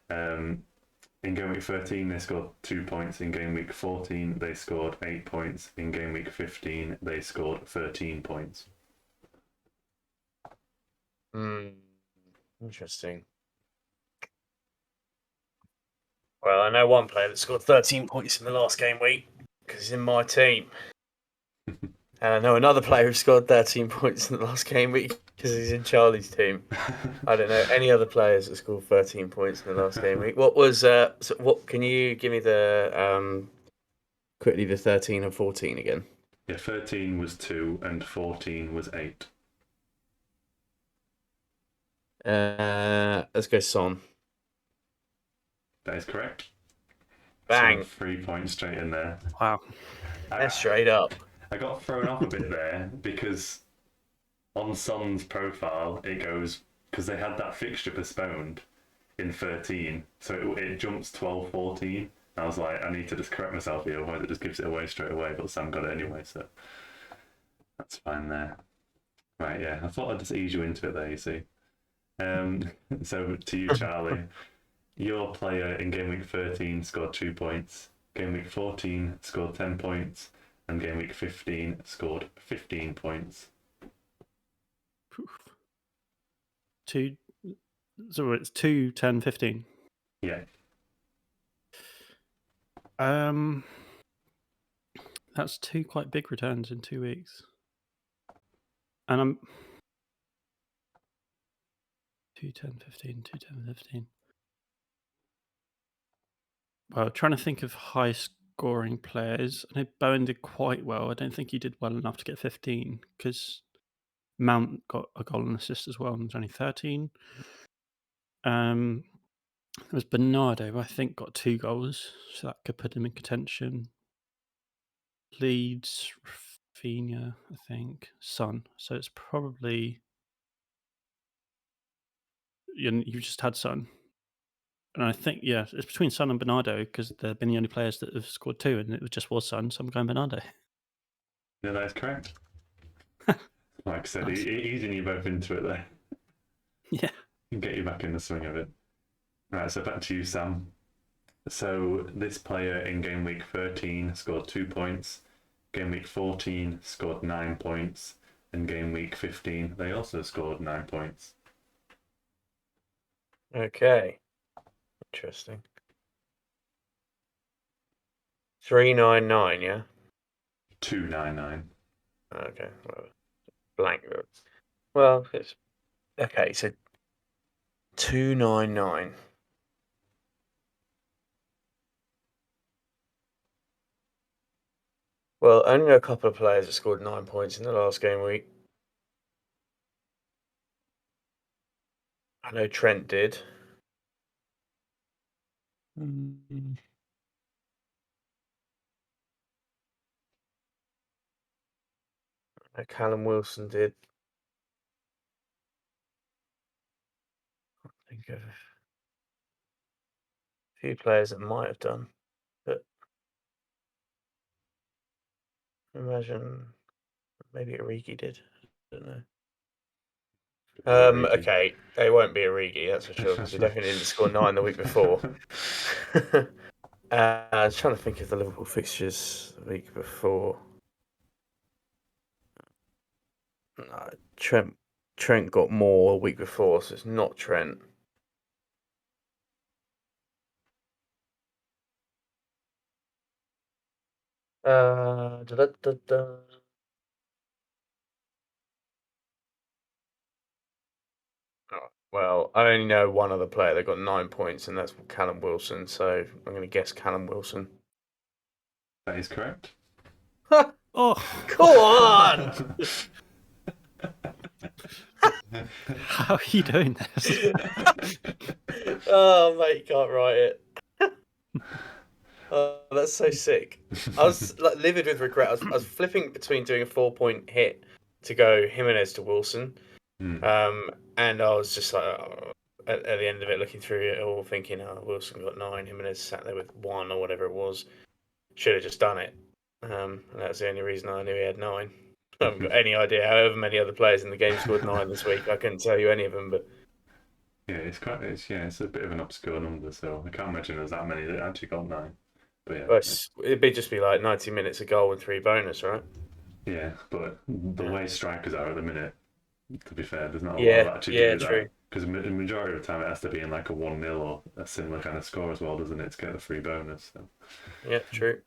In game week 13, they scored 2 points. In game week 14, they scored 8 points. In game week 15, they scored 13 points. Interesting. Well, I know one player that scored 13 points in the last game week because he's in my team. And I know another player who scored 13 points in the last game week because he's in Charlie's team. I don't know any other players that scored 13 points in the last game week. What was what? Can you give me the quickly the 13 and 14 again? Yeah, 13 was 2 and 14 was 8. Let's go Son. That is correct. Bang. 3 points straight in there. Wow. That's straight up. I got thrown off a bit there because on Son's profile it goes, because they had that fixture postponed in 13, so it jumps 12-14. I was like, I need to just correct myself here, otherwise it just gives it away straight away. But Sam got it anyway, so that's fine there. Right, yeah, I thought I'd just ease you into it there, you see. So to you, Charlie, your player in game week 13 scored 2 points, game week 14 scored 10 points, and game week 15 scored 15 points. So it's 2, 10, 15. Yeah. That's 2 quite big returns in 2 weeks. And I'm 2, 10, 15, 2, 10, 15. Well, trying to think of high scoring players. I know Bowen did quite well. I don't think he did well enough to get 15 because Mount got a goal and assist as well and was only 13. It was Bernardo, who I think got 2 goals, so that could put him in contention. Leeds, Rafinha, I think, Son. So it's probably you just had Son, and I think it's between Son and Bernardo because they've been the only players that have scored 2, and it just was Son. So I'm going Bernardo. Yeah, that is correct. Like I said, Nice. easing you both into it there. Yeah. Get you back in the swing of it. Right, so back to you, Sam. So this player in game week 13 scored 2 points, game week 14 scored 9 points, and game week 15 they also scored 9 points. Okay. Interesting. 399, yeah? 299. Okay, well, blank. Well, it's okay. So 299. Well, only a couple of players that scored 9 points in the last game week. I know Trent did. I know Callum Wilson did. I think of a few players that might have done, but imagine maybe Origi did. I don't know. Okay, it won't be Origi, that's for sure, because he definitely didn't score 9 the week before. I was trying to think of the Liverpool fixtures the week before. No, Trent got more a week before, so it's not Trent. Oh, well, I only know one other player that got 9 points, and that's Callum Wilson. So I'm going to guess Callum Wilson. That is correct. Oh, Come on! how are you doing this? Oh, mate, you can't write it. Oh, that's so sick. I was livid with regret. I was flipping between doing a 4-point hit to go Jimenez to Wilson. And I was just like, at the end of it, looking through it all, thinking, Wilson got 9, Jimenez sat there with 1 or whatever it was. Should have just done it. And that's the only reason I knew he had 9. I haven't got any idea. However many other players in the game scored 9 this week, I couldn't tell you any of them. But yeah, it's a bit of an obscure number, so I can't imagine there's that many that actually got 9. But yeah, it'd just be like 90 minutes a goal and 3 bonus, right? Yeah, but the way strikers are at the minute, to be fair, there's not a Yeah, lot of actually yeah, do that. true. Because the majority of the time it has to be in like a 1-0 or a similar kind of score as well, doesn't it, to get the free bonus? So. Yeah, true.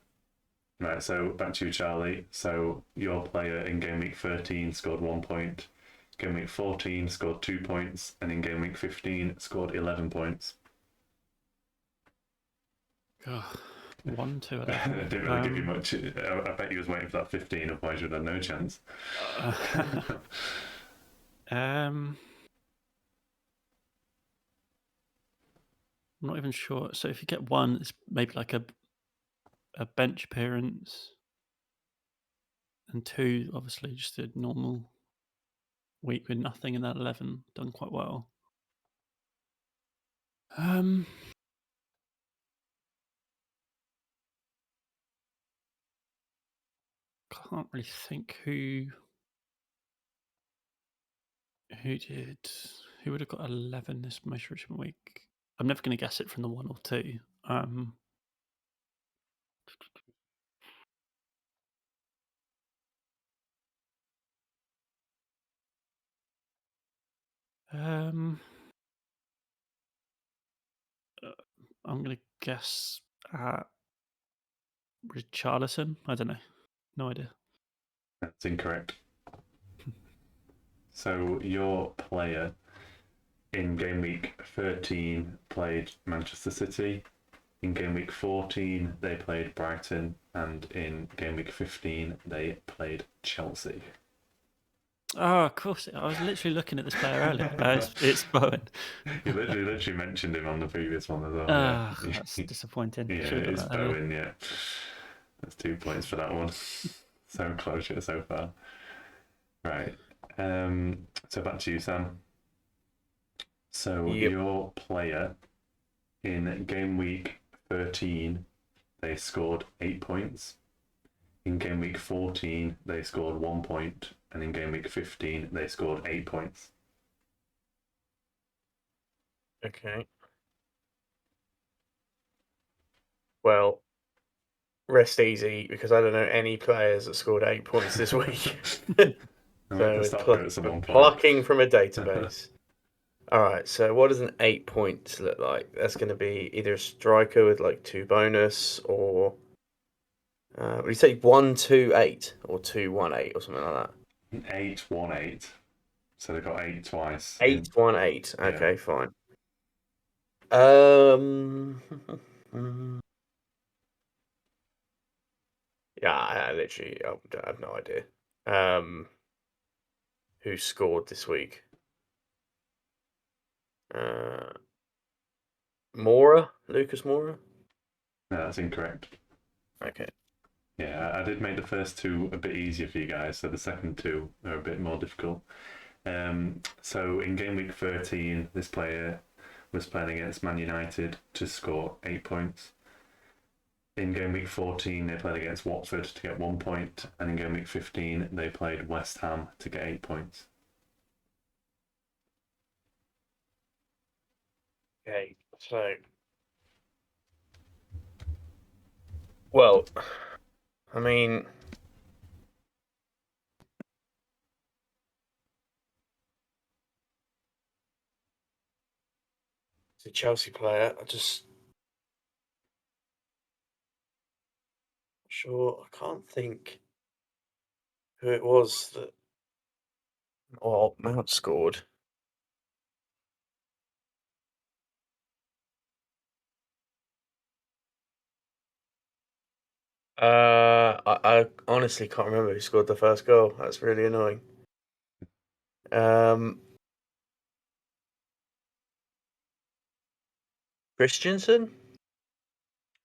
Right, so back to you, Charlie. So your player in game week 13 scored 1 point, game week 14 scored 2 points, and in game week 15 scored 11 points. Oh, 1, 2, 11. I didn't really give you much. I bet you was waiting for that 15, otherwise you'd have no chance. I'm not even sure. So if you get 1, it's maybe like a a bench appearance, and 2, obviously, just a normal week with nothing in that 11. Done quite well. Can't really think who would have got 11 this most recent week. I'm never going to guess it from the 1 or 2. I'm going to guess at Richarlison. I don't know. No idea. That's incorrect. So your player in game week 13 played Manchester City. In game week 14 they played Brighton, and in game week 15 they played Chelsea. Oh, of course. I was literally looking at this player earlier. It's Bowen. You literally mentioned him on the previous one as well. That's disappointing. Yeah, it's Bowen, yeah. That's 2 points for that one. So close so far. Right. So back to you, Sam. So your player in game week 13, they scored 8 points. In game week 14, they scored 1 point. And in game week 15, they scored 8 points. Okay. Well, rest easy, because I don't know any players that scored 8 points this week. So plucking from a database. All right, so what does an 8 points look like? That's going to be either a striker with like 2 bonus, or would you say 1-2-8 or 2-1-8 or something like that? 8-1-8. So they got 8 twice. 8-1-8. Okay, yeah. Fine. Yeah, I literally I have no idea. Who scored this week? Lucas Moura? No, that's incorrect. Okay. Yeah, I did make the first 2 a bit easier for you guys, so the second 2 are a bit more difficult. So in game week 13, this player was playing against Man United to score 8 points. In game week 14, they played against Watford to get 1 point, and in game week 15, they played West Ham to get 8 points. Okay, so, well, I mean, it's a Chelsea player. I can't think who it was that. Oh, Mount scored. I honestly can't remember who scored the first goal. That's really annoying. Christensen?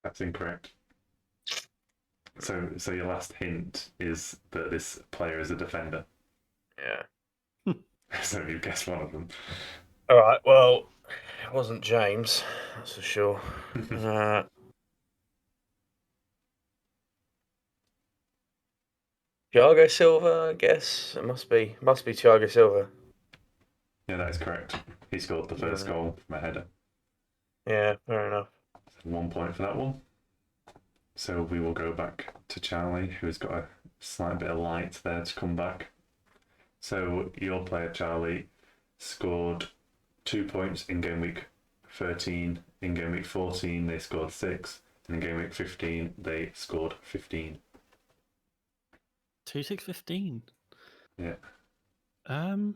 That's incorrect. So your last hint is that this player is a defender. Yeah. So you guessed one of them. All right. Well, it wasn't James, that's for sure. Thiago Silva, I guess. It must be Thiago Silva. Yeah, that is correct. He scored the first goal from a header. Yeah, fair enough. 1 point for that one. So we will go back to Charlie, who's got a slight bit of light there to come back. So your player, Charlie, scored 2 points in game week 13. In game week 14, they scored 6. And in game week 15, they scored 15. 2, 6, 15. Yeah. I'm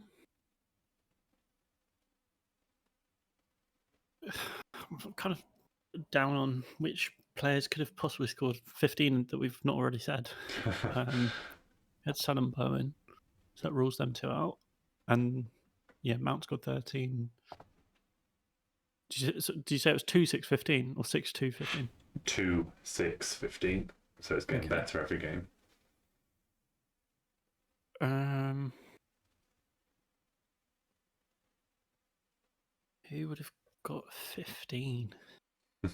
kind of down on which players could have possibly scored 15 that we've not already said. We had Son and Bowen, so that rules them 2 out. And yeah, Mount scored 13. Did you say it was 2-6-15 or 6-2-15? 2-6-15. So it's getting better every game. Who would have got 15? I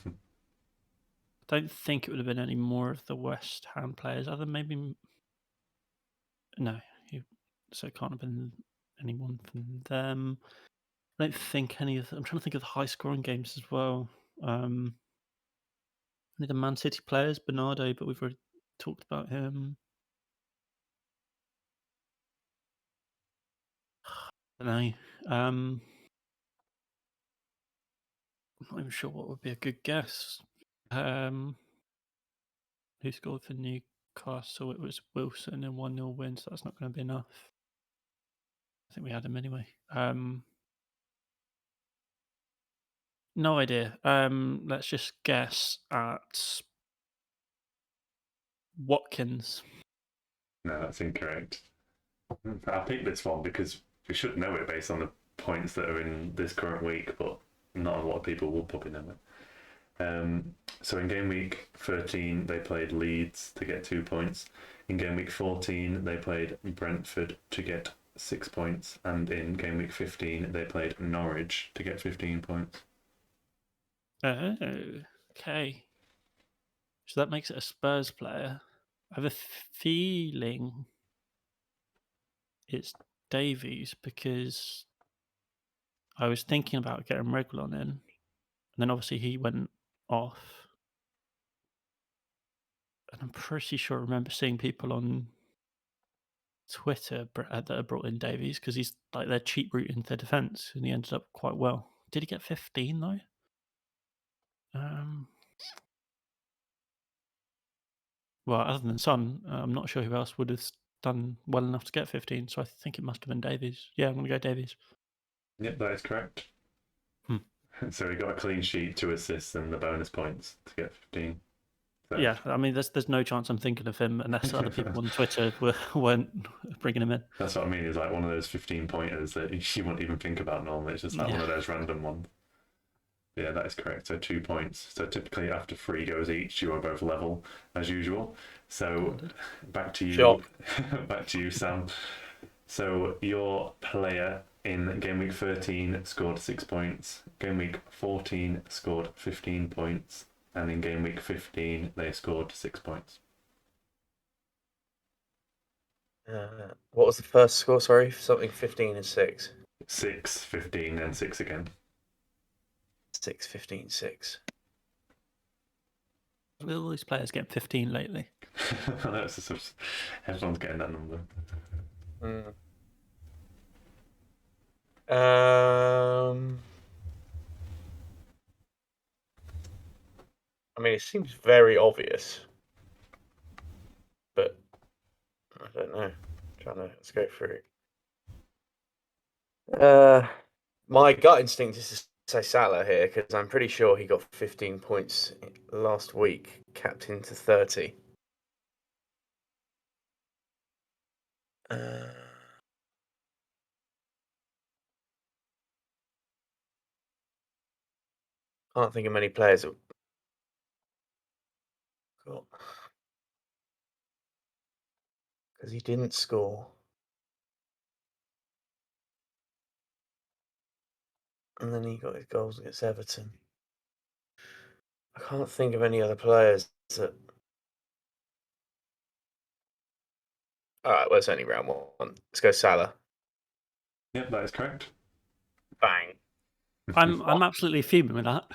don't think it would have been any more of the West Ham players, other than maybe. No, so it can't have been anyone from them. I don't think any of. I'm trying to think of the high-scoring games as well. Only the Man City players, Bernardo, but we've already talked about him. I don't know. I'm not even sure what would be a good guess. Who scored for Newcastle? It was Wilson in 1-0 win, so that's not going to be enough. I think we had him anyway. No idea. Let's just guess at Watkins. No, that's incorrect. I picked this one because we should know it based on the points that are in this current week, but not a lot of people will probably know it. So in game week 13, they played Leeds to get 2 points. In game week 14, they played Brentford to get 6 points. And in game week 15, they played Norwich to get 15 points. Oh, okay. So that makes it a Spurs player. I have a feeling it's Davies because I was thinking about getting Reguilon in, and then obviously he went off. And I'm pretty sure I remember seeing people on Twitter that brought in Davies because he's like their cheap route into their defence, and he ended up quite well. Did he get 15 though? Well, other than Son, I'm not sure who else would have done well enough to get 15, so I think it must have been Davies. Yeah, I'm going to go Davies. Yep, that is correct. So he got a clean sheet, 2 assists, and the bonus points to get 15. So. Yeah, I mean, there's no chance I'm thinking of him unless other people on Twitter weren't bringing him in. That's what I mean. It's like one of those 15 pointers that you wouldn't even think about normally. It's just like one of those random ones. Yeah, that is correct. So 2 points. So typically after 3 goes each, you are both level as usual. So back to you. Back to you, Sam. So your player in game week 13 scored 6 points. Game week 14 scored 15 points. And in game week 15, they scored 6 points. What was the first score? Sorry, something 15 and 6. 6, 15, and 6 again. 6, 15, 6. Will all these players get 15 lately? Everyone's getting that number. I mean, it seems very obvious, but I don't know. Let's go through. My gut instinct is to say Salah here because I'm pretty sure he got 15 points last week, capped into 30. Can't think of many players that got because he didn't score. And then he got his goals against Everton. I can't think of any other players that. All right, well, it's only round 1. Let's go Salah. Yep, that is correct. Bang. I'm absolutely fuming with that.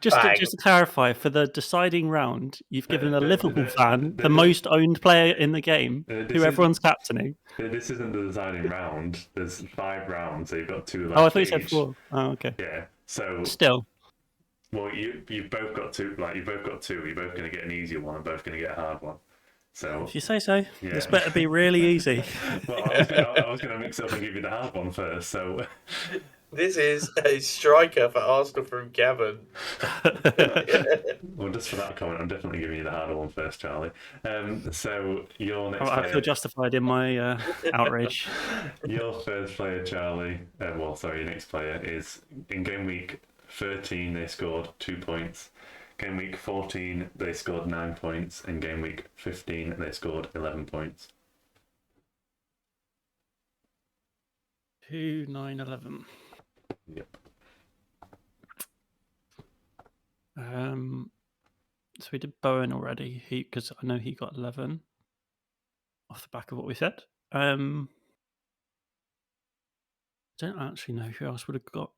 just to clarify, for the deciding round, you've given a Liverpool fan the most owned player in the game, who everyone's captaining. This isn't the deciding round. There's 5 rounds, so you've got 2 left. Oh, I thought you said 4. Oh, okay. Yeah. So still. Well, you've both got 2. Like you've both got 2. You're both going to get an easier one, and both going to get a hard one. So if you say so, yeah. This better be really easy. Well, I was going to mix it up and give you the hard one first. So. This is a striker for Arsenal from Gavin. Well, just for that comment, I'm definitely giving you the harder one first, Charlie. So your next I feel justified in my outrage. Your first player, Charlie, your next player is in game week 13, they scored 2 points. Game week 14, they scored 9 points. And game week 15, they scored 11 points. 2, 9, 11. Yep. So we did Bowen already, because I know he got 11 off the back of what we said. I don't actually know who else would have got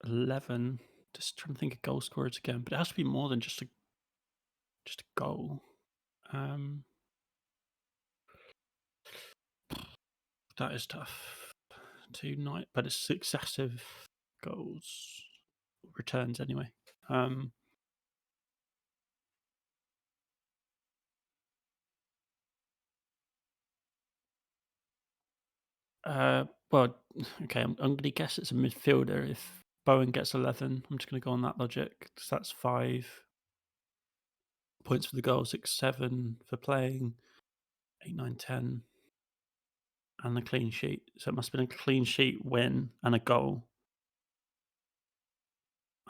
11. Just trying to think of goal scorers again, but it has to be more than just a goal. That is tough. 2 9, but it's successive goals, returns anyway. Well, okay, I'm going to guess it's a midfielder. If Bowen gets 11, I'm just going to go on that logic. So that's 5 points for the goal, 6, 7 for playing, 8, 9, 10, and the clean sheet. So it must have been a clean sheet, win, and a goal.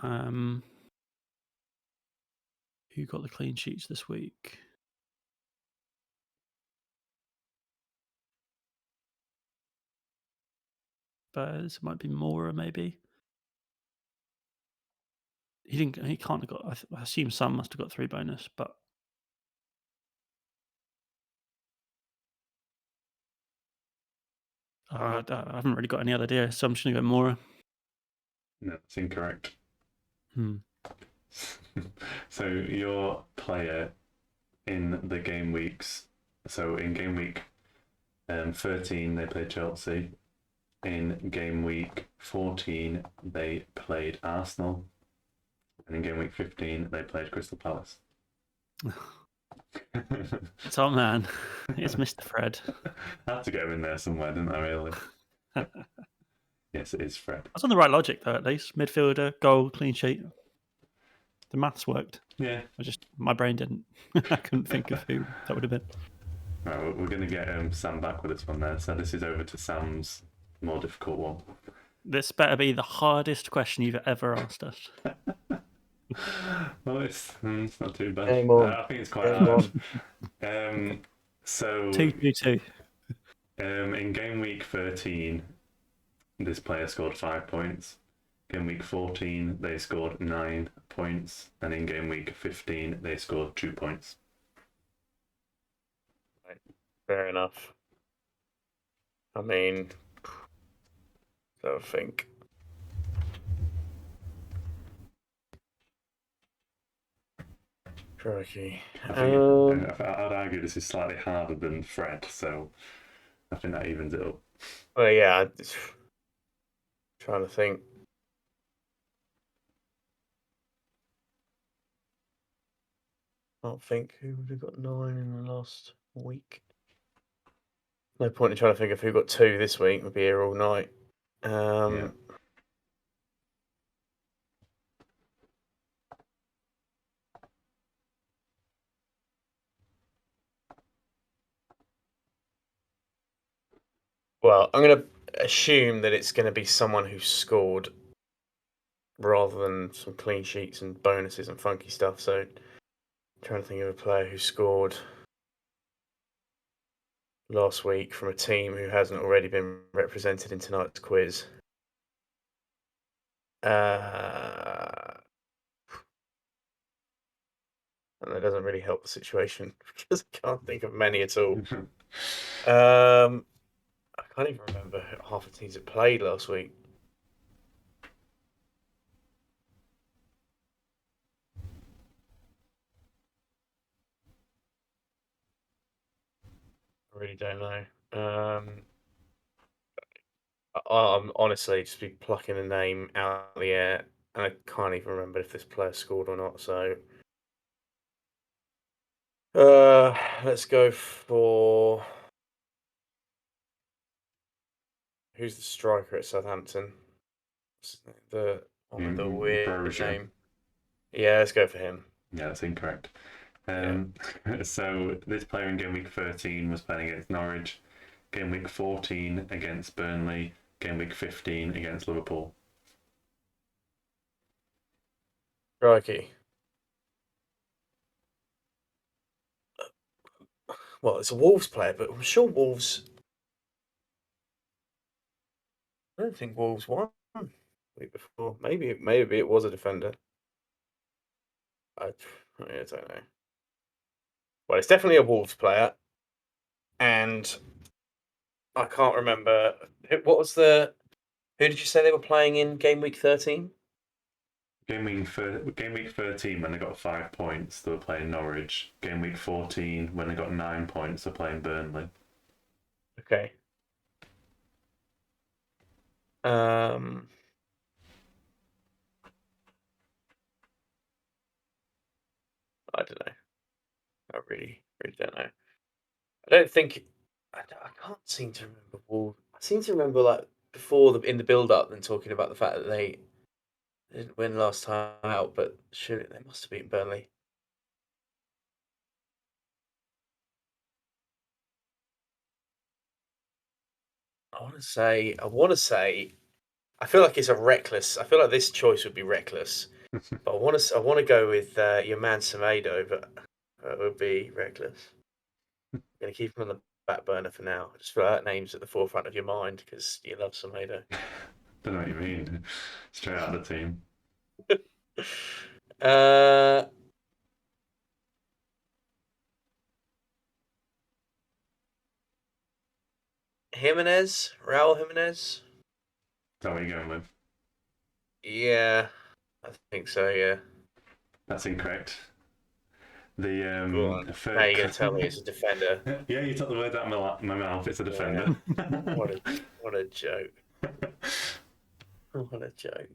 Who got the clean sheets this week? Bears, might be Mora, maybe. He can't have got. I assume Sam must have got 3 bonus, but I haven't really got any other idea. So I'm just gonna go Mora. No, that's incorrect. Hmm. So your player in the game weeks. So in game week 13, they played Chelsea. In game week 14, they played Arsenal. And in game week 15, they played Crystal Palace. Tom, man, it's Mr. Fred. I had to get him in there somewhere, didn't I, really? Yes, it is Fred. That's on the right logic, though, at least. Midfielder, goal, clean sheet. The maths worked. Yeah. My brain didn't. I couldn't think of who that would have been. Right, we're going to get Sam back with this one there. So this is over to Sam's more difficult one. This better be the hardest question you've ever asked us. Well, it's not too bad. I think it's quite hard. So 2-2-2. In game week 13, this player scored 5 points. Game week 14, they scored 9 points. And in game week 15, they scored 2 points. Right. Fair enough. I mean, I think. Crikey. I'd argue this is slightly harder than Fred, so I think that evens it up. Well, yeah, trying to think. Can't think who would have got 9 in the last week. No point in trying to think of who got 2 this week. We'll be here all night. Yeah. Well, I'm going to assume that it's going to be someone who scored rather than some clean sheets and bonuses and funky stuff. So, I'm trying to think of a player who scored last week from a team who hasn't already been represented in tonight's quiz. And that doesn't really help the situation because I can't think of many at all. I can't even remember half the teams that played last week. I really don't know. I'm honestly just be plucking a name out of the air, and I can't even remember if this player scored or not. So, let's go for who's the striker at Southampton? The one with the weird Brozier. name. Yeah, let's go for him. Yeah, that's incorrect. So this player in game week 13 was playing against Norwich. Game week 14 against Burnley. Game week 15 against Liverpool. Crikey. Well, it's a Wolves player, but I'm sure Wolves... I don't think Wolves won the week before. Maybe it was a defender. I don't know. Well, it's definitely a Wolves player, and I can't remember what was the. Who did you say they were playing in game week 13? Game week 13, when they got 5 points, they were playing Norwich. Game week 14, when they got 9 points, they're playing Burnley. Okay. I don't know. I really don't know. I don't think. I can't seem to remember Wolves. I seem to remember like before in the build-up and talking about the fact that they didn't win last time out, but surely they must have beaten Burnley. I want to say. I feel like it's a reckless. I feel like this choice would be reckless, but I want to go with your man Semedo, but that would be reckless. I'm gonna keep him on the back burner for now. I just feel like that name's at the forefront of your mind because you love Semedo. Don't know what you mean. Straight out of the team. Raul Jimenez. Is that what you're going with? Yeah, I think so. Yeah. That's incorrect. Now you're gonna tell me it's a defender. Yeah, you took the word out of my mouth. It's a defender. Yeah. What a joke. What a joke.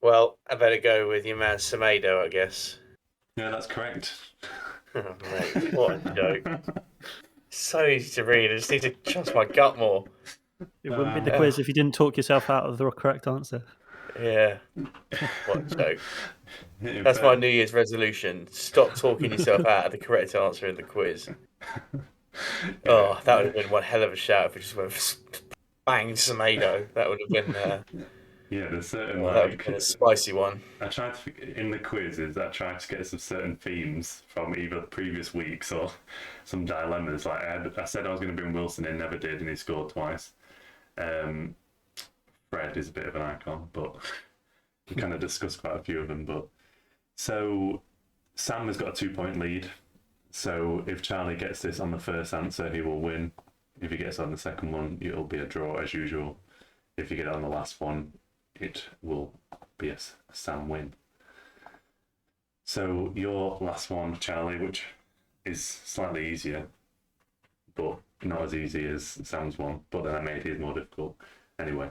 Well, I better go with your man Semedo, I guess. Yeah, that's correct. Oh, mate, what a joke. So easy to read. I just need to trust my gut more. It wouldn't be the quiz if you didn't talk yourself out of the correct answer. Yeah. What a joke. That's my New Year's resolution. Stop talking yourself out of the correct answer in the quiz. Oh, that would have been one hell of a shout if we just went bang Semedo. That would have been... yeah, there's certain that would have been a spicy one. I tried to, in the quizzes, I tried to get some certain themes from either previous weeks or some dilemmas. Like I said I was going to bring Wilson in, never did, and he scored twice. Fred is a bit of an icon, but we kind of discussed quite a few of them. But so Sam has got a 2-point lead. So if Charlie gets this on the first answer, he will win. If he gets on the second one, it'll be a draw as usual. If you get it on the last one, it will be a Sam win. So your last one, Charlie, which is slightly easier, but not as easy as Sam's one, but then I made his more difficult. Anyway,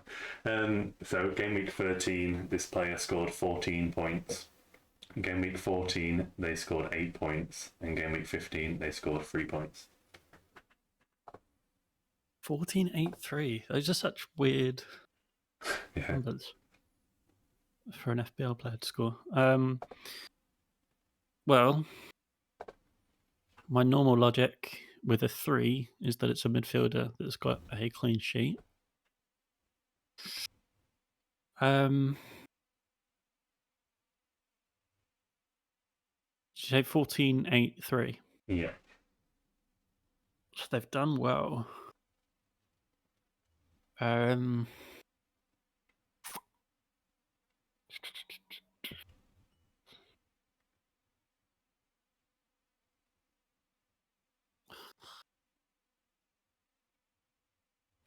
so game week 13, this player scored 14 points. Game week 14, they scored 8 points. And game week 15, they scored 3 points. 14, 8, 3. Those are such weird numbers for an FPL player to score. Well, my normal logic with a 3 is that it's a midfielder that's got a clean sheet. Did you say 14, 8, 3? Yeah. So they've done well.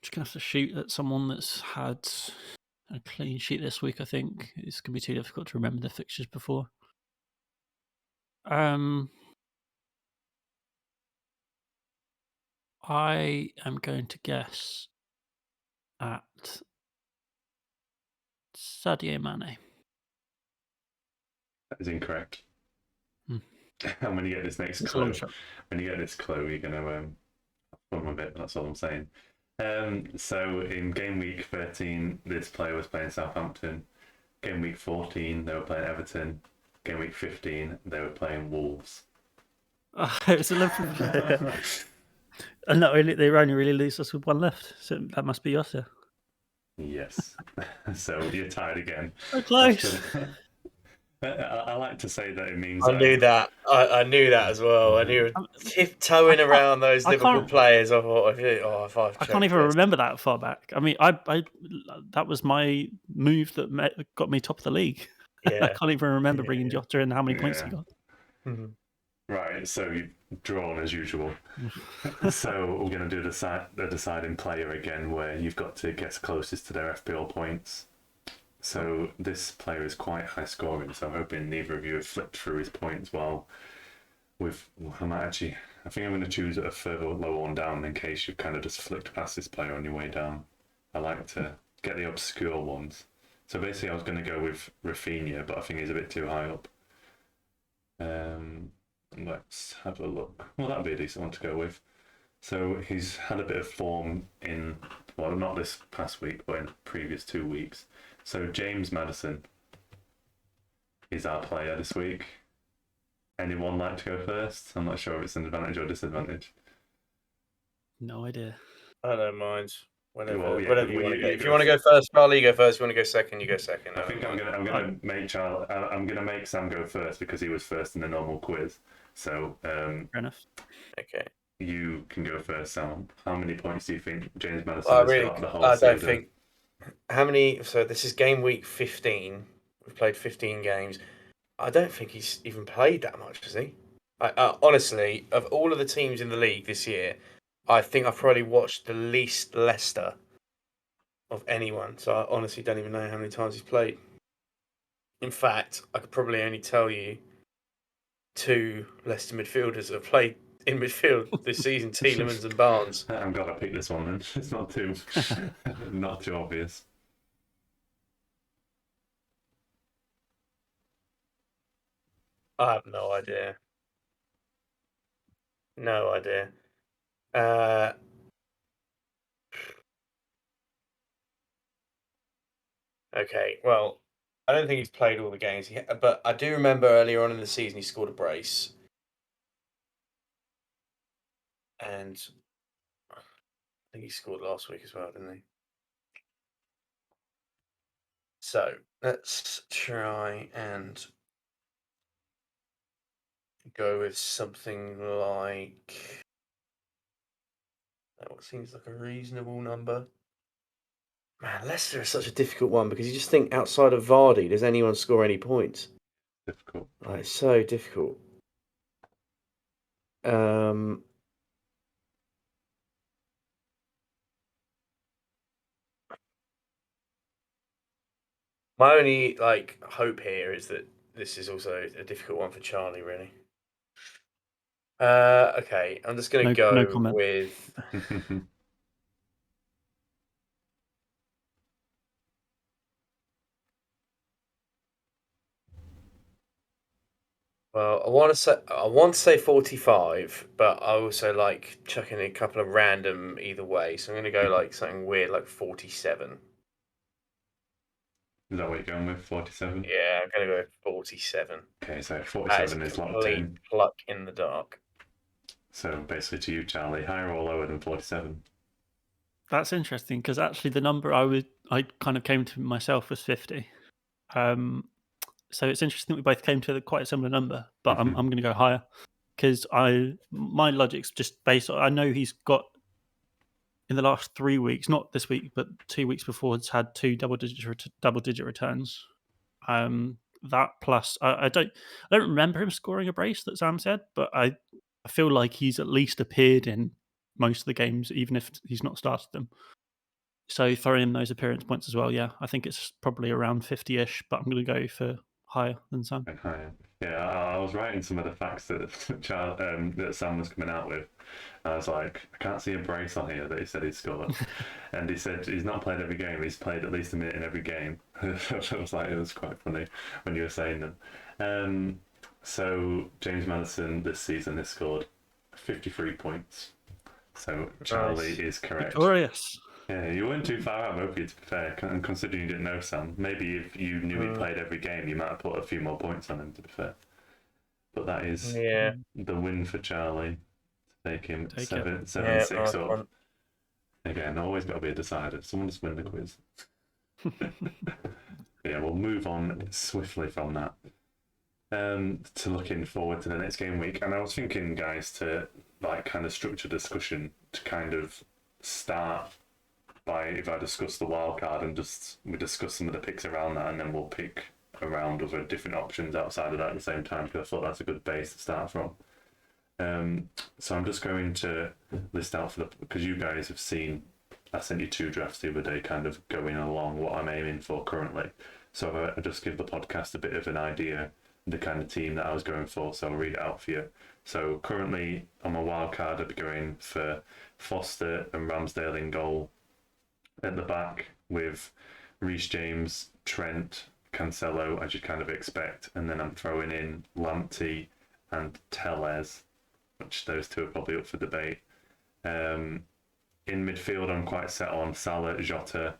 Just gonna have to shoot at someone that's had a clean sheet this week. I think it's gonna be too difficult to remember the fixtures before. I am going to guess at Sadio Mane. That is incorrect. And when you get this next clue, you're going to have fun with it. That's all I'm saying. So in game week 13, this player was playing Southampton. Game week 14, they were playing Everton. Game week 15, they were playing Wolves. It was a Liverpool. And not really, they only really leaves us with one left, so that must be us, yeah. Yes. So you're tied again. So close. I like to say that it means I knew that. I knew that as well. I knew tiptoeing around those Liverpool players. I thought, if I can't even remember that far back. I mean, I that was my move that got me top of the league. Yeah. I can't even remember bringing Jota and how many points he got. Mm-hmm. Right, so you've drawn as usual. So we're going to do the deciding player again, where you've got to get closest to their FPL points. So this player is quite high scoring, so I'm hoping neither of you have flipped through his points while I think I'm going to choose a further lower one down in case you've kind of just flicked past this player on your way down. I like to get the obscure ones. So basically I was going to go with Rafinha, but I think he's a bit too high up. Let's have a look. Well, that'd be a decent one to go with. So he's had a bit of form in, well, not this past week, but in the previous 2 weeks. So James Madison is our player this week. Anyone like to go first? I'm not sure if it's an advantage or disadvantage. No idea. I don't mind. Whatever you want to go. If you go want to go first, Charlie, you go first. If you want to go second, you go second. I think I'm gonna make Charlie. I'm gonna make Sam go first because he was first in the normal quiz. So fair enough. Okay. You can go first, Sam. How many points do you think James Madison has got the whole season? I don't think. How many? So this is game week 15. We've played 15 games. I don't think he's even played that much, has he? Honestly, of all of the teams in the league this year, I think I've probably watched the least Leicester of anyone. So I honestly don't even know how many times he's played. In fact, I could probably only tell you 2 Leicester midfielders that have played in midfield this season, Tielemans and Barnes. I'm glad I picked this one then. It's not too obvious. I have no idea. No idea. Okay, well, I don't think he's played all the games, but I do remember earlier on in the season he scored a brace. And I think he scored last week as well, didn't he? So let's try and go with something like what seems like a reasonable number. Man, Leicester is such a difficult one because you just think outside of Vardy, does anyone score any points? Difficult. Like, it's so difficult. My only hope here is that this is also a difficult one for Charlie, really. Okay, I'm just going to go with. Well, I want to say 45, but I also like chucking a couple of random either way. So I'm going to go like something weird, like 47. Is that what you're going with? 47? Yeah, I'm going to go with 47. Okay, so 47 is locked in. Pluck in the dark. So basically to you, Charlie, higher or lower than 47? That's interesting because actually the number I kind of came to myself was 50. So it's interesting that we both came to quite a similar number, but I'm going to go higher because my logic's just based on, I know he's got in the last 3 weeks, not this week, but 2 weeks before, it's had 2 double-digit returns. That plus, I don't remember him scoring a brace that Sam said, but I feel like he's at least appeared in most of the games, even if he's not started them. So throwing in those appearance points as well, yeah, I think it's probably around 50-ish, but I'm going to go for higher than Sam. Higher. Yeah, I was writing some of the facts that Sam was coming out with. I was like, I can't see a brace on here that he said he'd scored. And he said he's not played every game, he's played at least a minute in every game. I was like, it was quite funny when you were saying them. So James Madison this season has scored 53 points. So Charlie is correct. Victorious. Yeah, you weren't too far out of Opie, to be fair, and considering you didn't know Sam. Maybe if you knew he played every game, you might have put a few more points on him, to be fair. But that is the win for Charlie Take him Take 7-6 nice up. one. Again, always got to be a decider. Someone just win the quiz. Yeah, we'll move on swiftly from that to looking forward to the next game week. And I was thinking, guys, to like kind of structure discussion to kind of start by if I discuss the wild card and just we discuss some of the picks around that, and then we'll pick around other different options outside of that at the same time, because I thought that's a good base to start from. So I'm just going to list out because you guys have seen, I sent you 2 drafts the other day, kind of going along what I'm aiming for currently. So I just give the podcast a bit of an idea, the kind of team that I was going for. So I'll read it out for you. So currently on my wild card, I'd be going for Foster and Ramsdale in goal. At the back with Reece James, Trent, Cancelo, as you'd kind of expect. And then I'm throwing in Lamptey and Tellez, which those 2 are probably up for debate. In midfield, I'm quite set on Salah, Jota,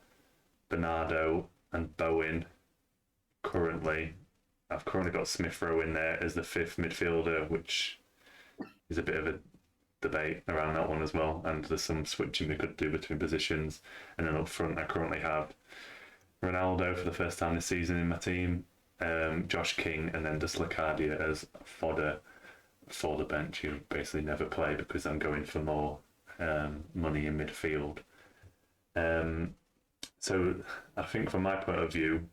Bernardo, and Bowen. Currently, I've got Smith Rowe in there as the 5th midfielder, which is a bit of a debate around that one as well. And there's some switching we could do between positions. And then up front, I currently have Ronaldo for the first time this season in my team, Josh King, and then just Locadia as fodder for the bench, who basically never play because I'm going for more money in midfield. So I think from my point of view,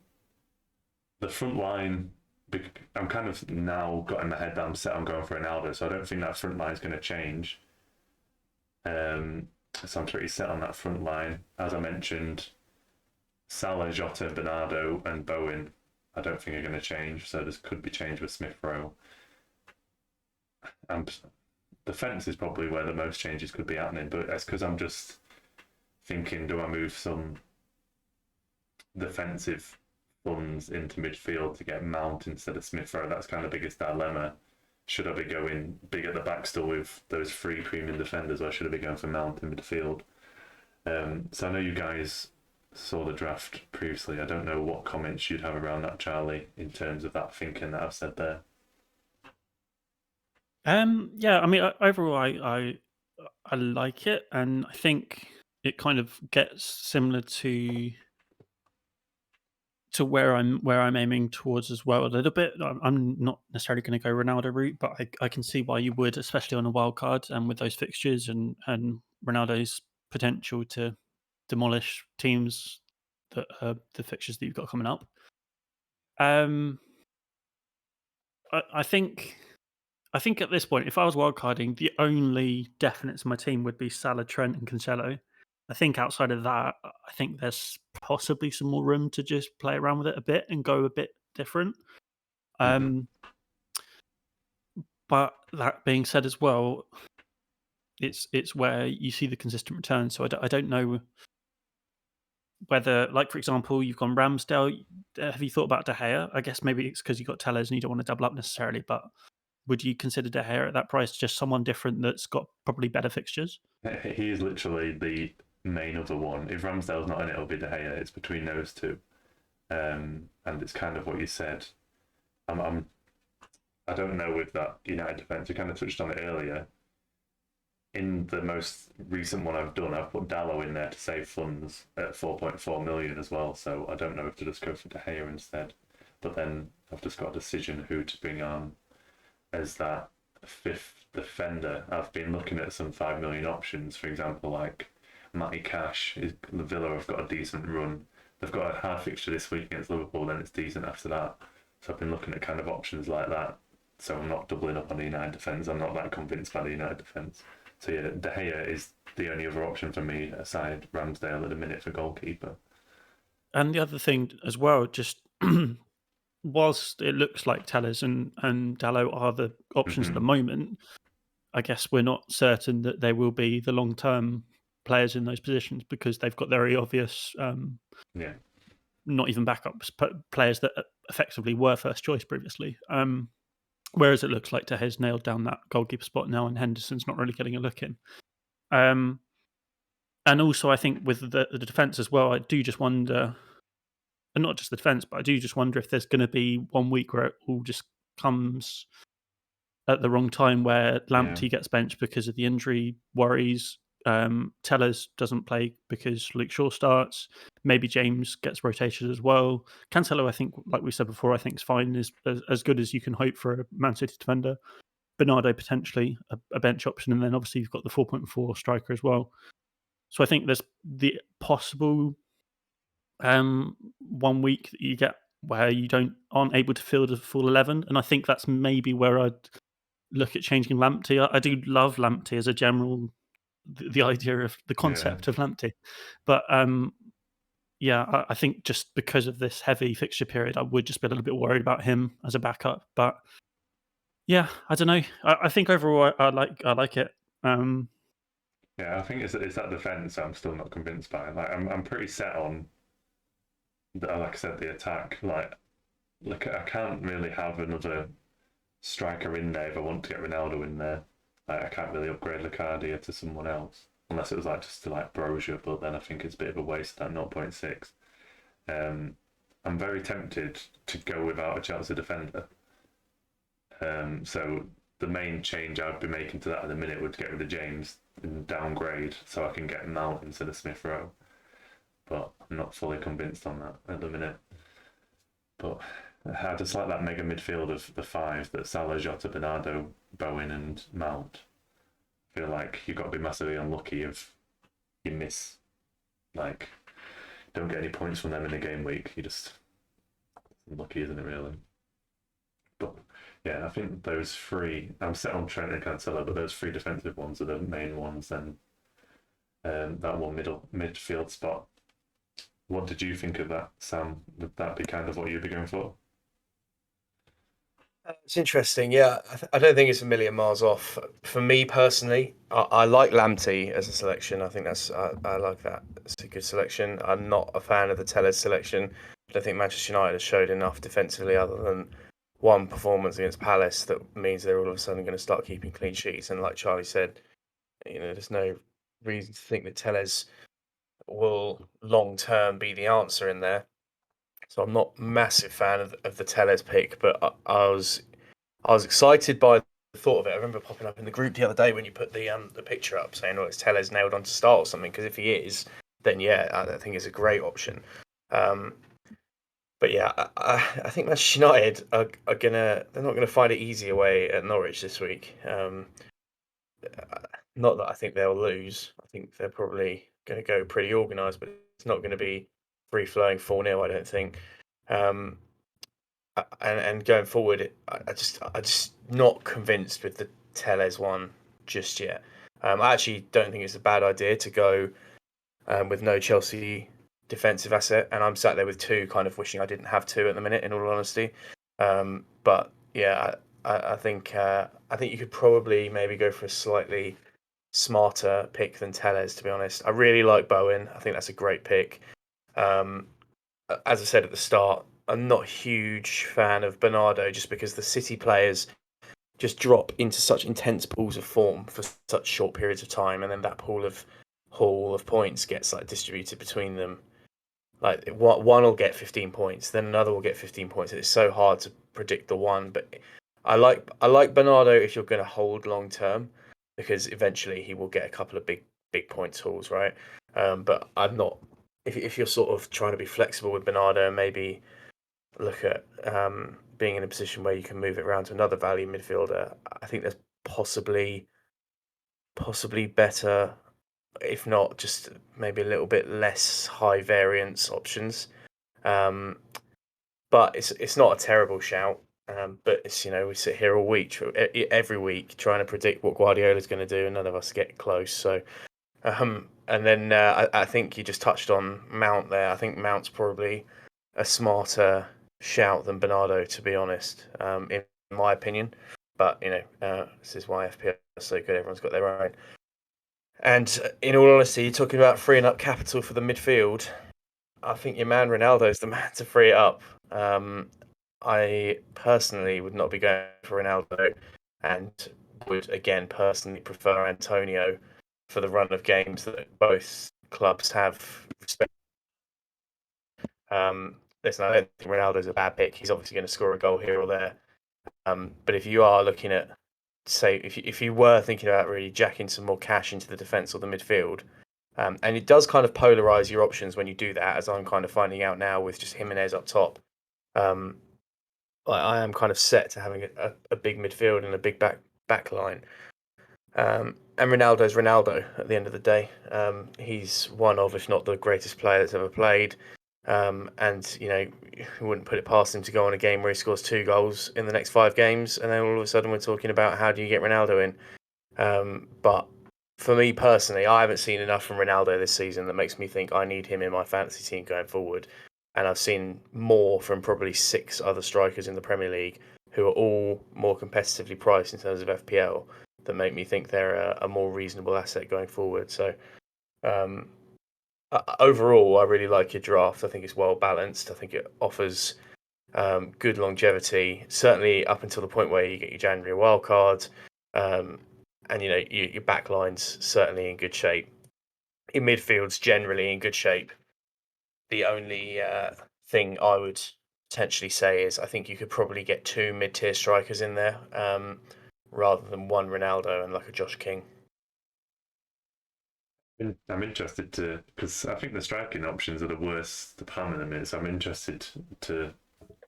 the front line, I'm kind of now got in my head that I'm set on going for Ronaldo, so I don't think that front line is going to change. So I'm pretty set on that front line. As I mentioned, Salah, Jota, Bernardo, and Bowen, I don't think are going to change, so this could be changed with Smith Rowe. And defence is probably where the most changes could be happening, but that's because I'm just thinking, do I move some defensive funds into midfield to get Mount instead of Smith Rowe? That's kind of the biggest dilemma. Should I be going big at the back still with those 3 premium defenders, or should I be going for Mount in midfield? So I know you guys saw the draft previously. I don't know what comments you'd have around that, Charlie, in terms of that thinking that I've said there. Yeah, I mean, overall, I like it, and I think it kind of gets similar to where I'm aiming towards as well a little bit. I'm not necessarily going to go Ronaldo route, but I can see why you would, especially on a wild card and with those fixtures and Ronaldo's potential to demolish teams that the fixtures that you've got coming up. I think at this point, if I was wildcarding, the only definites in my team would be Salah, Trent, and Cancelo. I think outside of that, I think there's possibly some more room to just play around with it a bit and go a bit different. But that being said as well, it's where you see the consistent return. So I don't know whether, like, for example, you've gone Ramsdale. Have you thought about De Gea? I guess maybe it's because you got Tellez and you don't want to double up necessarily, but would you consider De Gea at that price just someone different that's got probably better fixtures? He is literally the main other one. If Ramsdale's not in it, it'll be De Gea. It's between those 2. And it's kind of what you said. I don't know with that United defence. We kind of touched on it earlier. In the most recent one I've done, I've put Dallo in there to save funds at 4.4 million as well. So I don't know if to just go for De Gea instead. But then I've just got a decision who to bring on as that 5th defender. I've been looking at some 5 million options, for example, like Matty Cash. Villa have got a decent run. They've got a hard fixture this week against Liverpool, then it's decent after that. So I've been looking at kind of options like that. So I'm not doubling up on the United defence. I'm not that convinced by the United defence. So yeah, De Gea is the only other option for me aside Ramsdale at the minute for goalkeeper. And the other thing as well, just whilst it looks like Tellez and Dallo are the options at the moment, I guess we're not certain that they will be the long-term players in those positions because they've got very obvious, not even backups, but players that effectively were first choice previously. Whereas it looks like De Gea's nailed down that goalkeeper spot now, and Henderson's not really getting a look in. And also, I think with the defence as well, I do just wonder, and not just the defence, but I do just wonder if there's going to be one week where it all just comes at the wrong time where Lamptey gets benched because of the injury worries. Tellers doesn't play because Luke Shaw starts. Maybe James gets rotated as well. Cancelo, I think, like we said before, I think is fine, is as good as you can hope for a Man City defender. Bernardo potentially a bench option, and then obviously you've got the 4.4 striker as well. So I think there's the possible 1 week that you get where you aren't able to field a full 11, and I think that's maybe where I'd look at changing Lamptey. I do love Lamptey as a general, the idea of the concept of Lamptey, but I think just because of this heavy fixture period, I would just be a little bit worried about him as a backup. But yeah, I don't know. I think overall I like it. I think it's that defence I'm still not convinced by. Like I'm pretty set on, like I said, the attack. Like I can't really have another striker in there if I want to get Ronaldo in there. Like I can't really upgrade Locadia to someone else unless it was like just to like Brozier, but then I think it's a bit of a waste at 0.6. I'm very tempted to go without a Chelsea defender. So the main change I'd be making to that at the minute would get rid of James and downgrade so I can get Mount instead of Smith Rowe. But I'm not fully convinced on that at the minute. But I just like that mega midfield of the five, that Salah, Jota, Bernardo, Bowen and Mount. I feel like you've got to be massively unlucky if you miss, like, don't get any points from them in a game week. You're just unlucky, isn't it, really? But yeah, I think those three, I'm set on Trent and Cancelo, but those three defensive ones are the main ones. Then that one midfield spot. What did you think of that, Sam? Would that be kind of what you'd be going for? It's interesting. Yeah, I don't think it's a million miles off. For me personally, I like Lamptey as a selection. I think I like that. It's a good selection. I'm not a fan of the Tellers selection. I don't think Manchester United has showed enough defensively other than one performance against Palace that means they're all of a sudden going to start keeping clean sheets. And like Charlie said, there's no reason to think that Tellers will long term be the answer in there. So I'm not a massive fan of the Tellez pick, but I was excited by the thought of it. I remember popping up in the group the other day when you put the picture up saying, "Oh, it's Tellez nailed on to start or something." Because if he is, then yeah, I think it's a great option. But yeah, I think Manchester United they're not gonna find it easy away at Norwich this week. Not that I think they'll lose. I think they're probably going to go pretty organised, but it's not going to be free-flowing 4-0, I don't think. And going forward, I just not convinced with the Tellez one just yet. I actually don't think it's a bad idea to go with no Chelsea defensive asset, and I'm sat there with two, kind of wishing I didn't have two at the minute, in all honesty. But yeah, I think you could probably maybe go for a slightly smarter pick than Tellez, to be honest. I really like Bowen. I think that's a great pick. As I said at the start, I'm not a huge fan of Bernardo just because the City players just drop into such intense pools of form for such short periods of time, and then that haul of points gets like distributed between them. Like one will get 15 points, then another will get 15 points. It's so hard to predict the one, but I like Bernardo if you're going to hold long term, because eventually he will get a couple of big points hauls, right? But I'm not. If you're sort of trying to be flexible with Bernardo and maybe look at being in a position where you can move it around to another value midfielder, I think there's possibly better, if not just maybe a little bit less high variance options. But it's not a terrible shout. But it's, we sit here all week, every week, trying to predict what Guardiola's going to do, and none of us get close. So, and then I think you just touched on Mount there. I think Mount's probably a smarter shout than Bernardo, to be honest, in my opinion. But this is why FPL is so good. Everyone's got their own. And in all honesty, talking about freeing up capital for the midfield, I think your man Ronaldo is the man to free it up. I personally would not be going for Ronaldo, and would again personally prefer Antonio for the run of games that both clubs have. Listen, I don't think Ronaldo's a bad pick. He's obviously going to score a goal here or there. But if you are looking at say if you were thinking about really jacking some more cash into the defence or the midfield, and it does kind of polarise your options when you do that, as I'm kind of finding out now with just Jimenez up top. I am kind of set to having a big midfield and a big back line. And Ronaldo's Ronaldo at the end of the day. He's one of, if not the greatest player that's ever played. And, you wouldn't put it past him to go on a game where he scores 2 goals in the next 5 games. And then all of a sudden we're talking about how do you get Ronaldo in. But for me personally, I haven't seen enough from Ronaldo this season that makes me think I need him in my fantasy team going forward. And I've seen more from probably 6 other strikers in the Premier League who are all more competitively priced in terms of FPL that make me think they're a more reasonable asset going forward. So overall, I really like your draft. I think it's well balanced. I think it offers good longevity, certainly up until the point where you get your January wildcard. And, your backline's certainly in good shape. Your midfield's generally in good shape. The only thing I would potentially say is I think you could probably get 2 mid-tier strikers in there rather than one Ronaldo and like a Josh King. I'm interested because I think the striking options are the worst department in a minute, so I'm interested to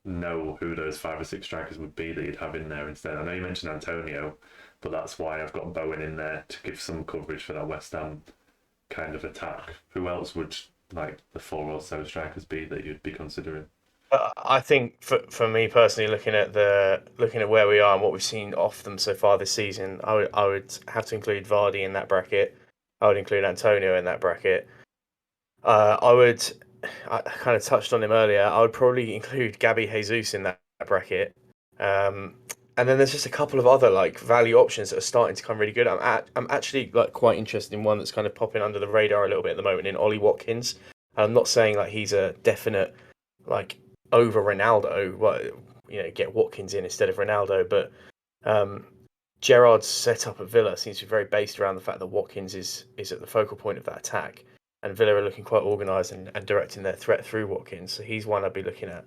know who those 5 or 6 strikers would be that you'd have in there instead. I know you mentioned Antonio, but that's why I've got Bowen in there to give some coverage for that West Ham kind of attack. Who else would like the 4 or so strikers be that you'd be considering? I think for me personally, looking at where we are and what we've seen off them so far this season, I would have to include Vardy in that bracket. I would include Antonio in that bracket. I kind of touched on him earlier. I would probably include Gabby Jesus in that bracket. And then there's just a couple of other like value options that are starting to come really good. I'm actually like quite interested in one that's kind of popping under the radar a little bit at the moment in Ollie Watkins. I'm not saying like he's a definite like over Ronaldo. Well, get Watkins in instead of Ronaldo, but Gerrard's setup at Villa seems to be very based around the fact that Watkins is at the focal point of that attack, and Villa are looking quite organised and directing their threat through Watkins. So he's one I'd be looking at.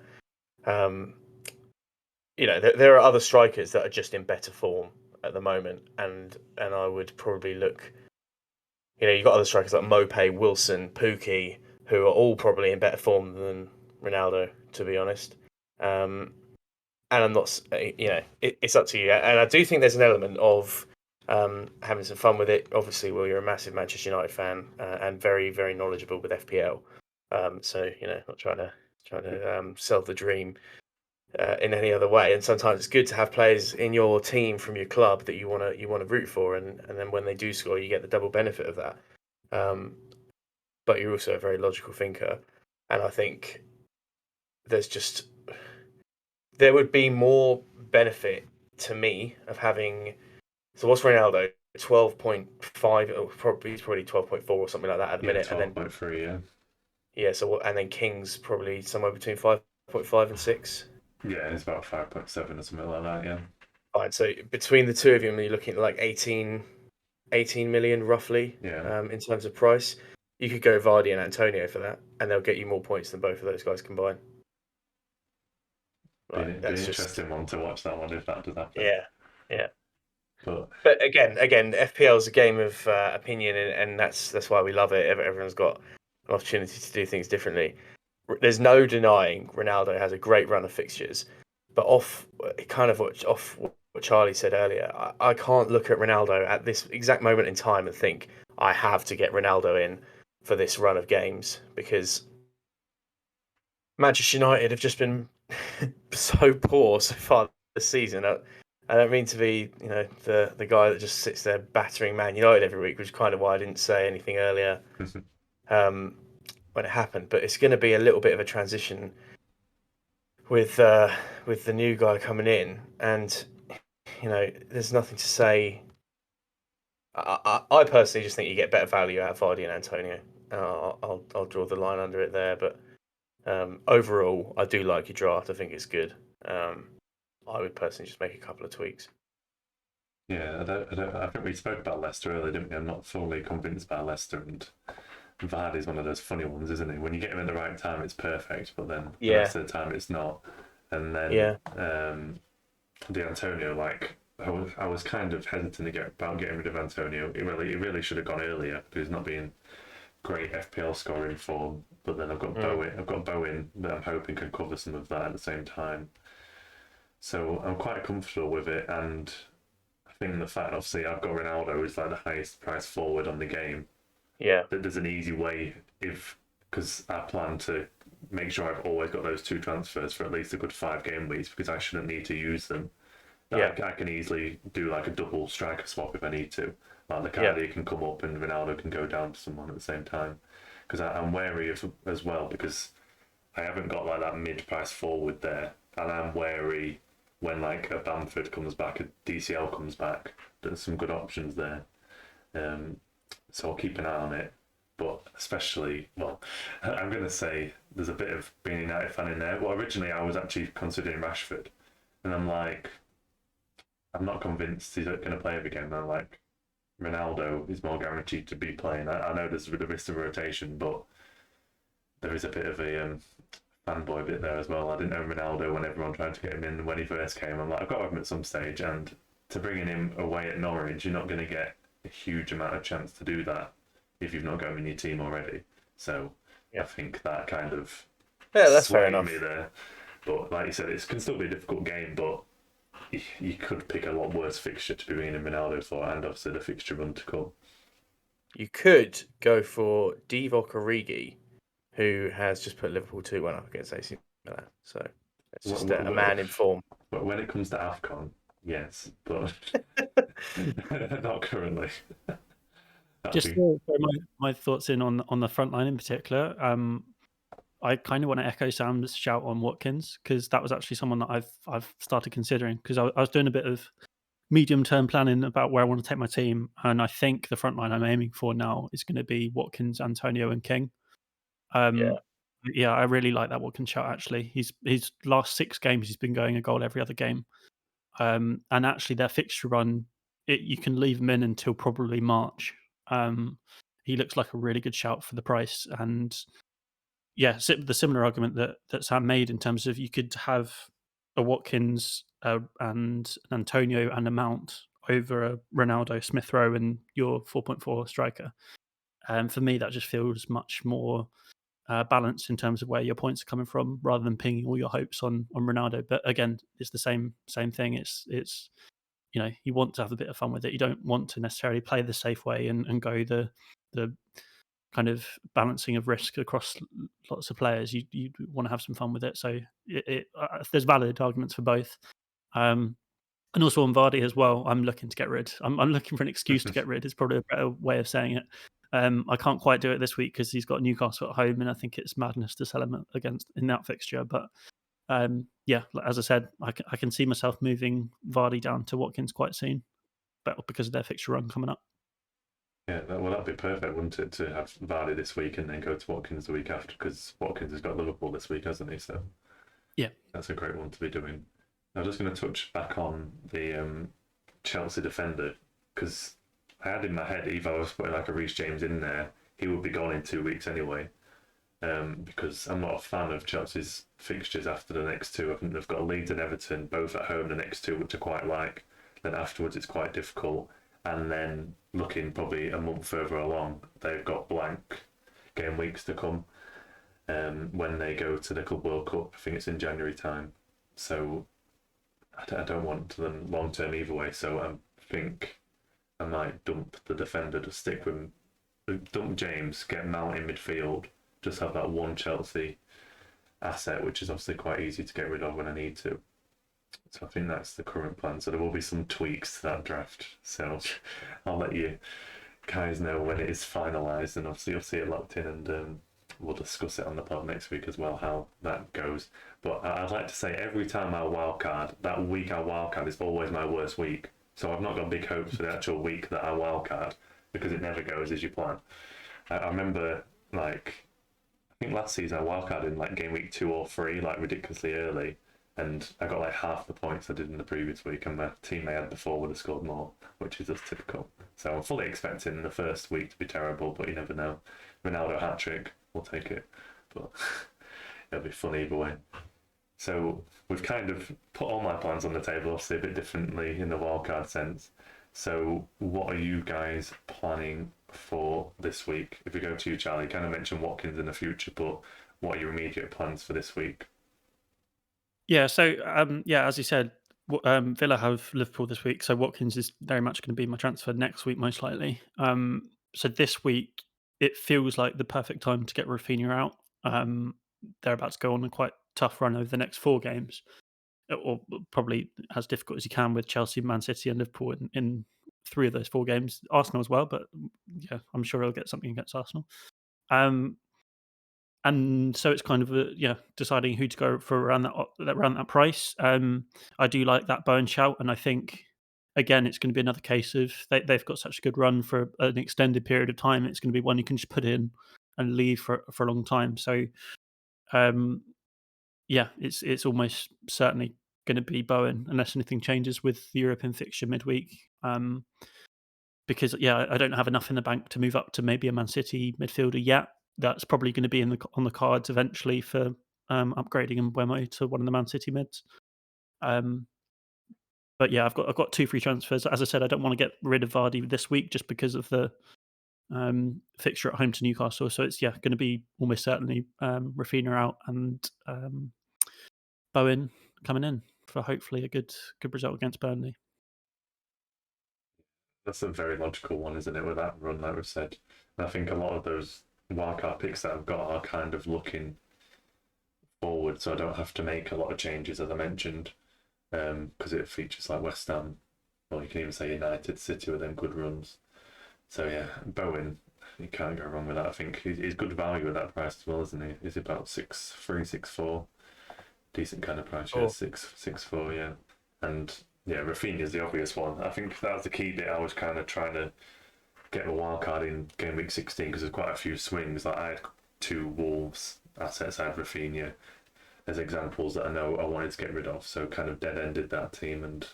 There are other strikers that are just in better form at the moment, and I would probably look. You've got other strikers like Mope, Wilson, Pukki, who are all probably in better form than Ronaldo, to be honest. And I'm not, it's up to you. And I do think there's an element of having some fun with it. Obviously, you're a massive Manchester United fan and very, very knowledgeable with FPL. So not trying to sell the dream in any other way. And sometimes it's good to have players in your team from your club that you want to root for, and then when they do score, you get the double benefit of that. But you're also a very logical thinker, and I think there would be more benefit to me of having. So what's Ronaldo? 12.5, or probably 12.4 or something like that at the minute. 12.3, yeah. Yeah. So and then King's probably somewhere between 5.5 and 6. Yeah, it's about 5.7 or something like that. Yeah. Fine. So between the two of you, you're looking at like 18 million roughly. Yeah. In terms of price, you could go Vardy and Antonio for that, and they'll get you more points than both of those guys combined. Right, be an interesting one to watch, that one, if that does happen. Yeah. But again, FPL is a game of opinion, and that's why we love it. Everyone's got an opportunity to do things differently. There's no denying Ronaldo has a great run of fixtures, but off what Charlie said earlier, I can't look at Ronaldo at this exact moment in time and think I have to get Ronaldo in for this run of games, because Manchester United have just been so poor so far this season. I don't mean to be, the guy that just sits there battering Man United every week, which is kind of why I didn't say anything earlier when it happened. But it's going to be a little bit of a transition with the new guy coming in, and there's nothing to say. I personally just think you get better value out of Vardy and Antonio. I'll draw the line under it there, but overall, I do like your draft. I think it's good. I would personally just make a couple of tweaks. Yeah, I think we spoke about Leicester earlier, didn't we? I'm not fully convinced by Leicester, and Vardy's one of those funny ones, isn't he? When you get him at the right time, it's perfect, but then the rest of the time, it's not. And then the Antonio, I was kind of hesitant about getting rid of Antonio. It really should have gone earlier because he's not being great FPL scoring form. But then I've got Bowen that I'm hoping can cover some of that at the same time. So I'm quite comfortable with it, and I think the fact, obviously, I've got Ronaldo who's like the highest price forward on the game. Yeah. That there's an easy way because I plan to make sure I've always got those 2 transfers for at least a good 5 game weeks because I shouldn't need to use them. Yeah. I can easily do like a double striker swap if I need to. Like Licardi can come up and Ronaldo can go down to someone at the same time. Because I'm wary of as well because I haven't got like that mid-price forward there, and I'm wary when like a Bamford comes back, a DCL comes back. There's some good options there. So I'll keep an eye on it. But especially, I'm going to say there's a bit of being a United fan in there. Well, originally I was actually considering Rashford, and I'm like, I'm not convinced he's going to play every game. I'm like, Ronaldo is more guaranteed to be playing. I know there's the risk of rotation, but there is a bit of a fanboy bit there as well. I didn't know Ronaldo when everyone tried to get him in when he first came. I'm like, I've got to have him at some stage, and to bringing him away at Norwich, you're not going to get a huge amount of chance to do that if you've not got him in your team already. So I think that kind of that's fair enough. Me there. But like you said, it can still be a difficult game, but you could pick a lot worse fixture to be bringing in Ronaldo for, and obviously the fixture run to come. You could go for Divock Origi, who has just put Liverpool 2-1 up against AC Milan. So it's just a man in form. But when it comes to AFCON, yes, but not currently. Just to throw my thoughts in on the front line in particular, I kind of want to echo Sam's shout on Watkins because that was actually someone that I've started considering because I was doing a bit of medium-term planning about where I want to take my team, and I think the front line I'm aiming for now is going to be Watkins, Antonio, and King. Yeah, I really like that Watkins shout. Actually, his last 6 games he's been going a goal every other game, and actually their fixture run, you can leave him in until probably March. He looks like a really good shout for the price, and yeah, the similar argument that Sam made in terms of you could have a Watkins and an Antonio and a Mount over a Ronaldo, Smith Rowe, and your 4.4 striker. For me, that just feels much more balanced in terms of where your points are coming from, rather than pinging all your hopes on Ronaldo. But again, it's the same thing. It's you want to have a bit of fun with it. You don't want to necessarily play the safe way and go the kind of balancing of risk across lots of players. You want to have some fun with it. So there's valid arguments for both. And also on Vardy as well, I'm looking to get rid. I'm looking for an excuse to get rid is probably a better way of saying it. I can't quite do it this week because he's got Newcastle at home, and I think it's madness to sell him in that fixture. But yeah, as I said, I can see myself moving Vardy down to Watkins quite soon, but because of their fixture run coming up. Yeah, that'd be perfect, wouldn't it, to have Vardy this week and then go to Watkins the week after, because Watkins has got Liverpool this week, hasn't he? So yeah, that's a great one to be doing. I'm just going to touch back on the Chelsea defender, because I had in my head, if I was putting like a Reece James in there, he would be gone in 2 weeks anyway, because I'm not a fan of Chelsea's fixtures after the next 2. I think they've got Leeds and Everton both at home the next 2, which I quite like. Then afterwards it's quite difficult. And then looking probably a month further along, they've got blank game weeks to come when they go to the Club World Cup. I think it's in January time. So I don't want them long term either way. So I think I might dump the defender, to stick with dump James, get Mount in midfield, just have that one Chelsea asset, which is obviously quite easy to get rid of when I need to. So I think that's the current plan. So there will be some tweaks to that draft. So I'll let you guys know when it is finalised, and obviously you'll see it locked in, and we'll discuss it on the pod next week as well, how that goes. But I'd like to say every time I wildcard, that week I wildcard is always my worst week. So I've not got big hopes for the actual week that I wildcard, because it never goes as you plan. I remember, like, I think last season I wildcarded in like game week 2 or 3, like ridiculously early. And I got like half the points I did in the previous week, and my teammate had before would have scored more, which is just typical. So I'm fully expecting the first week to be terrible, but you never know. Ronaldo hat-trick, we'll take it. But it'll be fun either way. So we've kind of put all my plans on the table, obviously a bit differently in the wildcard sense. So what are you guys planning for this week? If we go to you, Charlie, you kind of mentioned Watkins in the future, but what are your immediate plans for this week? Yeah, so as you said, Villa have Liverpool this week, so Watkins is very much going to be my transfer next week, most likely. So this week, it feels like the perfect time to get Rafinha out. They're about to go on a quite tough run over the next 4 games, or probably as difficult as you can with Chelsea, Man City, and Liverpool in 3 of those 4 games. Arsenal as well, but yeah, I'm sure he'll get something against Arsenal. And so it's kind of deciding who to go for around that price. I do like that Bowen shout, and I think again it's going to be another case of they've got such a good run for an extended period of time. It's going to be one you can just put in and leave for a long time. So it's almost certainly going to be Bowen unless anything changes with the European fixture midweek. Because I don't have enough in the bank to move up to maybe a Man City midfielder yet. That's probably going to be on the cards eventually for upgrading Mbeumo to one of the Man City mids. But yeah, I've got 2 free transfers. As I said, I don't want to get rid of Vardy this week just because of the fixture at home to Newcastle. So it's going to be almost certainly Rafinha out and Bowen coming in for hopefully a good result against Burnley. That's a very logical one, isn't it, with that run, like we've said. And I think a lot of those wildcard picks that I've got are kind of looking forward, so I don't have to make a lot of changes, as I mentioned, because it features like West Ham, or you can even say United, City with them good runs. So yeah, Bowen, you can't go wrong with that. I think he's good value at that price as well, isn't he? He's about 6'3", 6'4", decent kind of price. Yeah, 6'4", yeah. And yeah, Rafinha is the obvious one. I think that was the key bit. I was kind of trying to get a wild card in game week 16 because there's quite a few swings. Like I had 2 Wolves assets. I had Rafinha as examples that I know I wanted to get rid of, so kind of dead-ended that team and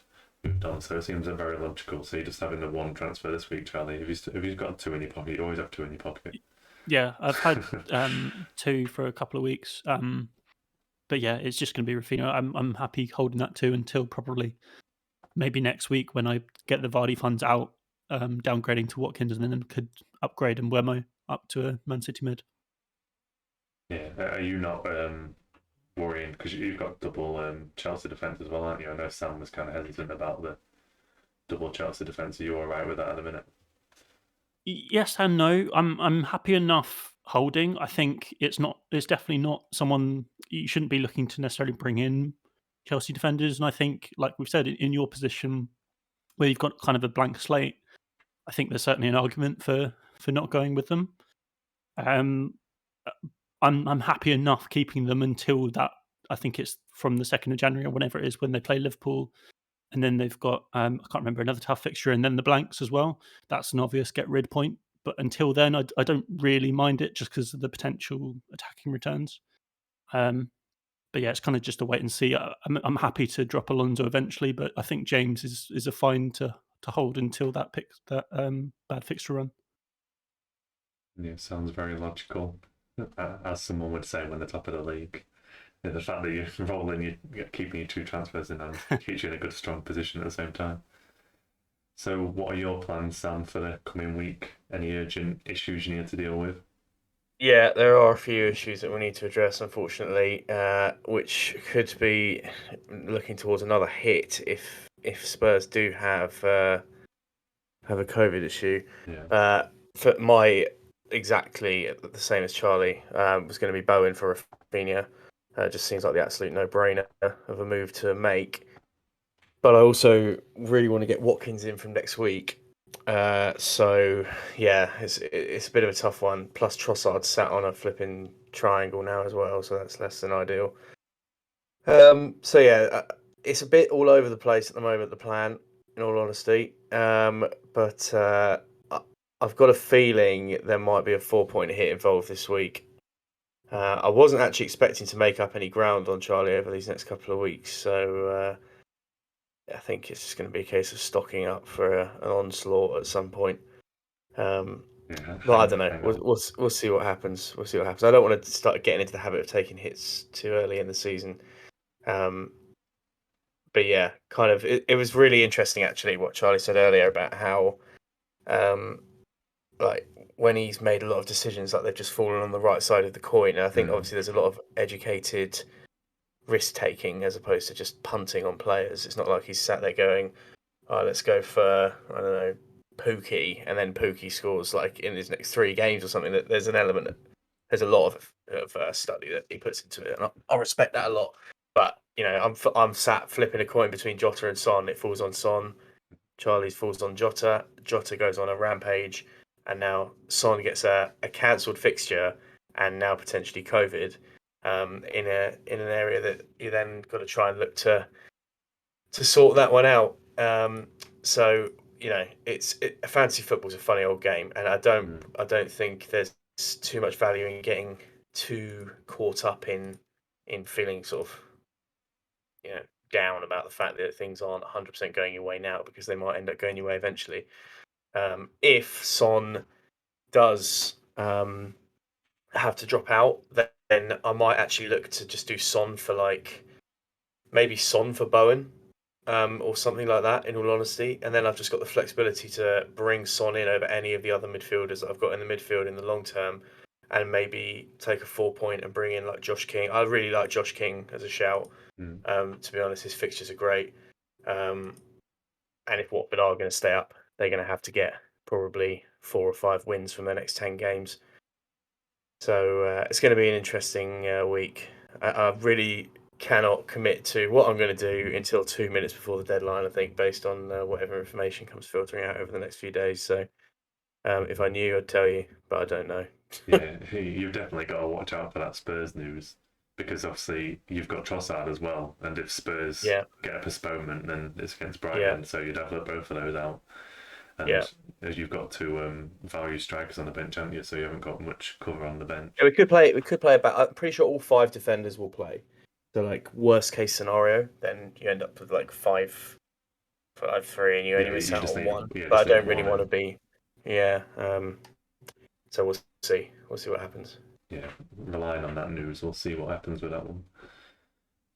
moved on. So it seems very logical. So you're just having the 1 transfer this week, Charlie. If you've got 2 in your pocket, you always have 2 in your pocket. Yeah, I've had 2 for a couple of weeks. But yeah, it's just going to be Rafinha. I'm happy holding that 2 until probably maybe next week when I get the Vardy funds out, downgrading to Watkins, and then could upgrade Mbeumo up to a Man City mid. Yeah, are you not worrying because you've got double Chelsea defence as well, aren't you? I know Sam was kind of hesitant about the double Chelsea defence. Are you all right with that at the minute? Yes and no. I'm happy enough holding. I think it's definitely not someone you shouldn't be looking to necessarily bring in Chelsea defenders. And I think, like we've said, in your position where you've got kind of a blank slate, I think there's certainly an argument for not going with them. I'm happy enough keeping them until that. I think it's from the 2nd of January or whenever it is when they play Liverpool. And then they've got, I can't remember, another tough fixture, and then the blanks as well. That's an obvious get rid point. But until then, I don't really mind it just because of the potential attacking returns. But yeah, it's kind of just a wait and see. I'm happy to drop Alonso eventually, but I think James is a fine to hold until that bad fixture run. Yeah, sounds very logical. As someone would say when they're top of the league. The fact that you're rolling, you're keeping your 2 transfers in and keeps you in a good, strong position at the same time. So what are your plans, Sam, for the coming week? Any urgent issues you need to deal with? Yeah, there are a few issues that we need to address, unfortunately, which could be looking towards another hit if Spurs do have a COVID issue. Yeah. For my exactly the same as Charlie, was going to be Bowen for Rafinha. Just seems like the absolute no-brainer of a move to make. But I also really want to get Watkins in from next week. So yeah, it's a bit of a tough one. Plus Trossard sat on a flipping triangle now as well, so that's less than ideal. So yeah, it's a bit all over the place at the moment, the plan, in all honesty. But I've got a feeling there might be a 4-point hit involved this week. I wasn't actually expecting to make up any ground on Charlie over these next couple of weeks, so I think it's just going to be a case of stocking up for an onslaught at some point. But I don't know. We'll see what happens. I don't want to start getting into the habit of taking hits too early in the season. But yeah, kind of, it was really interesting actually what Charlie said earlier about how, like when he's made a lot of decisions, like they've just fallen on the right side of the coin. And I think obviously there's a lot of educated risk taking as opposed to just punting on players. It's not like he's sat there going, "Oh, let's go for, I don't know, Pookie," and then Pookie scores like in his next 3 games or something. That there's an element, there's a lot of study that he puts into it, and I respect that a lot. But I'm sat flipping a coin between Jota and Son. It falls on Son. Charlie's falls on Jota. Jota goes on a rampage, and now Son gets a cancelled fixture, and now potentially COVID, in an area that you then got to try and look to sort that one out. So fantasy football's a funny old game, and I don't think there's too much value in getting too caught up in feeling sort of down about the fact that things aren't 100% going your way now, because they might end up going your way eventually. If Son does have to drop out, then I might actually look to just do Son for maybe Son for Bowen, or something like that, in all honesty. And then I've just got the flexibility to bring Son in over any of the other midfielders that I've got in the midfield in the long term, and maybe take a 4-point and bring in like Josh King. I really like Josh King as a shout. To be honest, his fixtures are great. And if Watford are going to stay up, they're going to have to get probably 4 or 5 wins from their next 10 games. So it's going to be an interesting week. I really cannot commit to what I'm going to do until 2 minutes before the deadline, I think, based on whatever information comes filtering out over the next few days. So if I knew, I'd tell you, but I don't know. Yeah, you've definitely got to watch out for that Spurs news, because obviously you've got Trossard as well, and if Spurs get a postponement, then it's against Brighton, so you'd have both of those out. And you've got 2 value strikers on the bench, haven't you? So you haven't got much cover on the bench. Yeah, we could play about. I'm pretty sure all 5 defenders will play. So worst case scenario, then you end up with 5-3, and you only miss out on 1. But I don't really want to be. Yeah. So we'll see. We'll see what happens. Yeah, relying on that news, we'll see what happens with that one.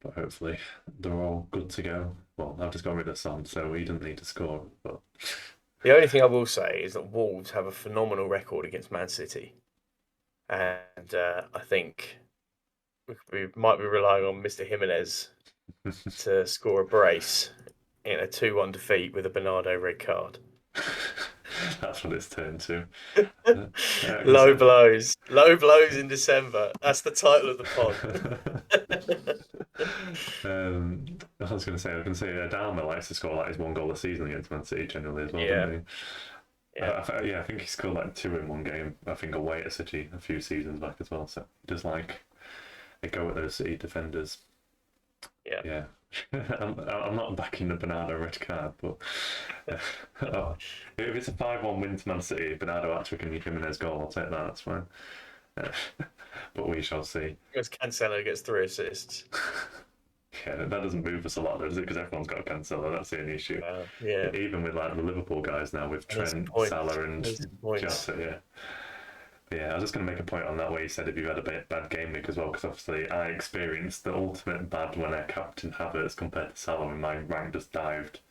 But hopefully they're all good to go. Well, I've just got rid of Son, so he doesn't need to score. But the only thing I will say is that Wolves have a phenomenal record against Man City, and I think we might be relying on Mr. Jimenez to score a brace in a 2-1 defeat with a Bernardo red card. That's what it's turned to. Low blows in December. That's the title of the pod. I was going to say Adama likes to score his 1 goal a season against Man City generally as well. Doesn't he? I think he scored 2 in 1 game. I think away at City a few seasons back as well. So he does they go at those City defenders. Yeah. I'm not backing the Bernardo red card, but if it's a 5-1 win to Man City, Bernardo actually can give Jimenez goal, I'll take that. That's fine. But we shall see. Because Cancelo gets 3 assists. Yeah, that doesn't move us a lot, does it? Because everyone's got a Cancelo. That's the only issue. Even with the Liverpool guys now, with Trent, Salah, and Jota. Yeah, I was just going to make a point on that where you said if you had a bad game week as well, because obviously I experienced the ultimate bad when I captained Havertz compared to Salah, when my rank just dived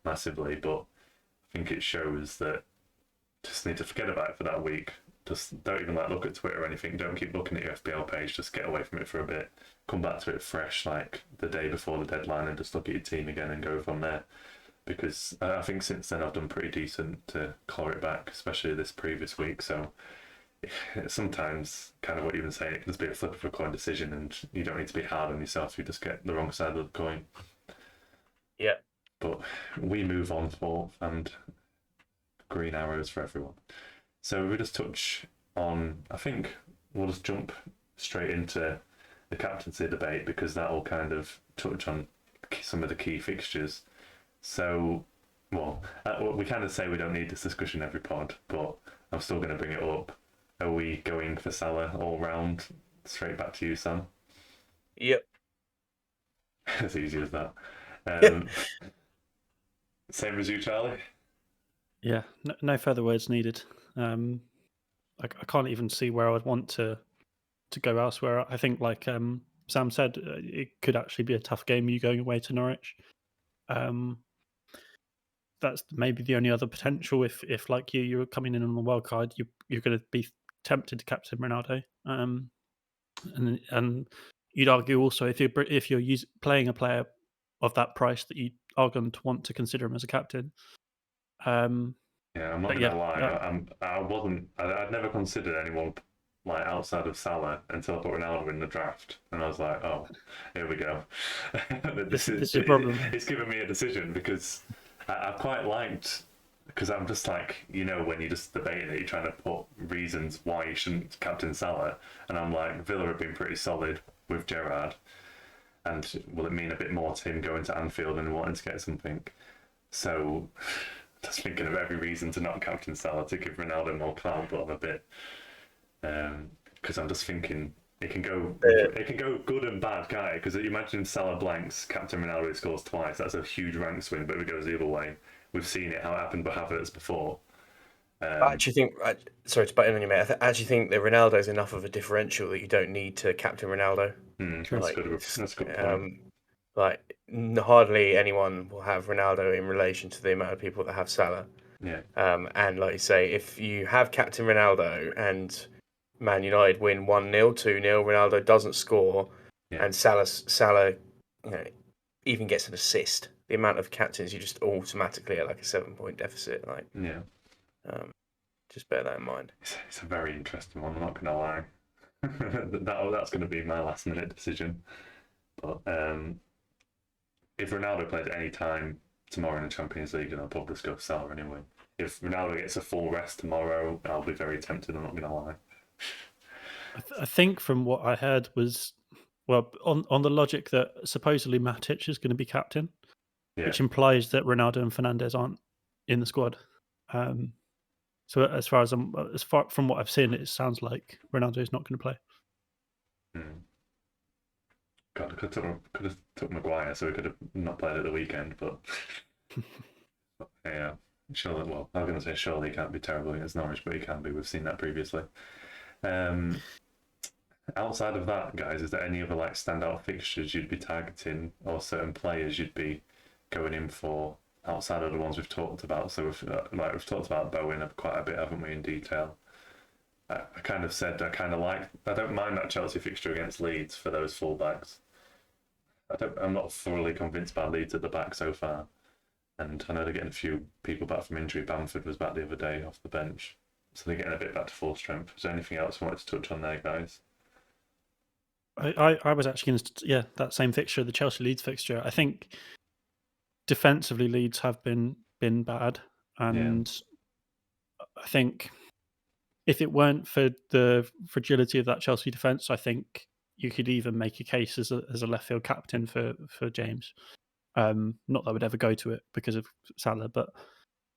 massively. But I think it shows that just need to forget about it for that week. Just don't even look at Twitter or anything. Don't keep looking at your FPL page. Just get away from it for a bit. Come back to it fresh, the day before the deadline, and just look at your team again and go from there. Because I think since then I've done pretty decent to claw it back, especially this previous week. So sometimes, kind of what you've been saying, it can just be a flip of a coin decision, and you don't need to be hard on yourself. You just get the wrong side of the coin. Yeah. But we move on and green arrows for everyone. So we'll just touch on, I think we'll just jump straight into the captaincy debate, because that will kind of touch on some of the key fixtures. So, we kind of say we don't need this discussion every pod, but I'm still going to bring it up. Are we going for Salah all round? Straight back to you, Sam. Yep. As easy as that. Same as you, Charlie? Yeah, no further words needed. I can't even see where I'd want to go elsewhere. I think Sam said, it could actually be a tough game. You going away to Norwich. That's maybe the only other potential. If like you're coming in on the wild card, you're going to be tempted to captain Ronaldo. And you'd argue also if you're playing a player of that price that you are going to want to consider him as a captain. Yeah, I'm not gonna lie. I'd never considered anyone like outside of Salah until I put Ronaldo in the draft, and I was like, oh, here we go. this is a problem. It's given me a decision because I quite liked, because I'm just like, when you're just debating it, you're trying to put reasons why you shouldn't captain Salah, and I'm like, Villa have been pretty solid with Gerrard, and will it mean a bit more to him going to Anfield and wanting to get something? So just thinking of every reason to not captain Salah to give Ronaldo more clout, but I'm a bit, because I'm just thinking it can go good and bad, can't it? Because you imagine Salah blanks, captain Ronaldo scores twice, that's a huge rank swing, but if it goes the other way, we've seen it how it happened with Havertz before. I actually think, sorry to butt in on you, mate. I actually think that Ronaldo is enough of a differential that you don't need to captain Ronaldo. That's a good point. Like hardly anyone will have Ronaldo in relation to the amount of people that have Salah. Yeah. And like you say, if you have captain Ronaldo and Man United win 1-0, 2-0, Ronaldo doesn't score, and Salah, even gets an assist, the amount of captains you just automatically at like a 7-point deficit. Like, just bear that in mind. It's a very interesting one. I'm not gonna lie. That's going to be my last minute decision. But if Ronaldo plays at any time tomorrow in the Champions League, then I'll probably just go for Salah anyway. If Ronaldo gets a full rest tomorrow, I'll be very tempted. I'm not going to lie. I think from what I heard was, well, on the logic that supposedly Matic is going to be captain, which implies that Ronaldo and Fernandes aren't in the squad. So as far from what I've seen, it sounds like Ronaldo is not going to play. God, I could have took Maguire, so we could have not played at the weekend. But yeah, surely. Well, I was going to say surely he can't be terrible against Norwich, but he can be. We've seen that previously. Outside of that, guys, is there any other like standout fixtures you'd be targeting, or certain players you'd be going in for outside of the ones we've talked about? So we've talked about Bowen quite a bit, haven't we, in detail? I kind of said I don't mind that Chelsea fixture against Leeds for those fullbacks. I'm not thoroughly convinced by Leeds at the back so far, and I know they're getting a few people back from injury. Bamford was back the other day off the bench, so they're getting a bit back to full strength. Is there anything else you wanted to touch on there, guys? I was actually going to, that same fixture, the Chelsea Leeds fixture. I think defensively Leeds have been bad, and I think if it weren't for the fragility of that Chelsea defence, I think you could even make a case as a left field captain for James. Not that I would ever go to it because of Salah, but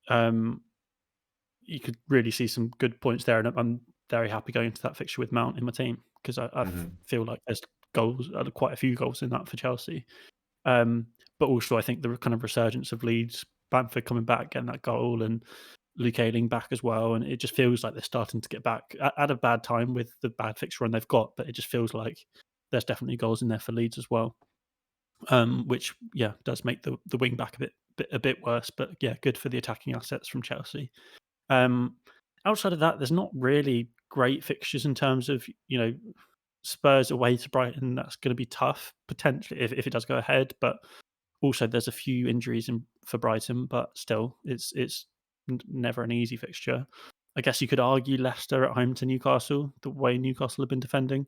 you could really see some good points there, and I'm very happy going into that fixture with Mount in my team because I feel like there's quite a few goals in that for Chelsea. But also I think the kind of resurgence of Leeds, Bamford coming back, getting that goal, and Luke Ayling back as well, and it just feels like they're starting to get back at a bad time with the bad fixture run they've got, but it just feels like there's definitely goals in there for Leeds as well, which does make the wing back a bit worse, but good for the attacking assets from Chelsea. Outside of that, there's not really great fixtures in terms of Spurs away to Brighton. That's going to be tough potentially if it does go ahead, but also there's a few injuries for Brighton, but still it's never an easy fixture. I guess you could argue Leicester at home to Newcastle, the way Newcastle have been defending.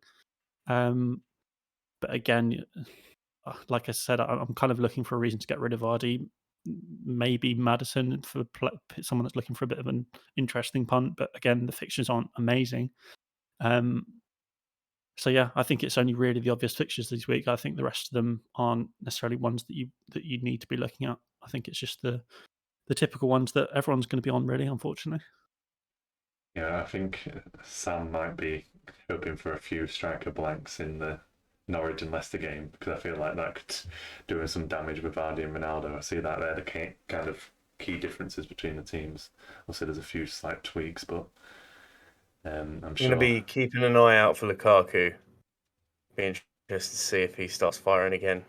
But again, like I said, I'm kind of looking for a reason to get rid of Vardy. Maybe Madison for someone that's looking for a bit of an interesting punt. But again, the fixtures aren't amazing. So I think it's only really the obvious fixtures this week. I think the rest of them aren't necessarily ones that you need to be looking at. I think it's just the typical ones that everyone's going to be on, really, unfortunately. Yeah, I think Sam might be hoping for a few striker blanks in the Norwich and Leicester game, because I feel like that could doing some damage with Vardy and Ronaldo. I see that they're the kind of key differences between the teams. Obviously, there's a few slight tweaks, but I'm sure. I'm going to be keeping an eye out for Lukaku. Be just to see if he starts firing again.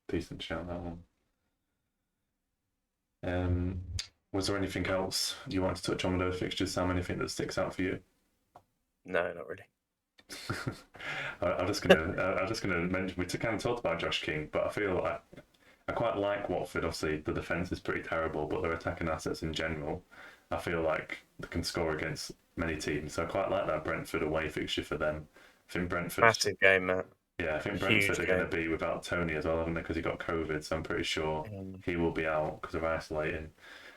Decent shout, that one. Was there anything else you want to touch on with those fixtures, Sam? Anything that sticks out for you? No, not really. I'm just gonna mention we kind of talked about Josh King, but I feel I quite like Watford. Obviously, the defence is pretty terrible, but their attacking assets in general, I feel like they can score against many teams. So I quite like that Brentford away fixture for them. I think Brentford Massive game, Matt. Yeah, I think Brentford are going to be without Tony as well, haven't they? Because he got COVID, so I'm pretty sure he will be out because of isolating.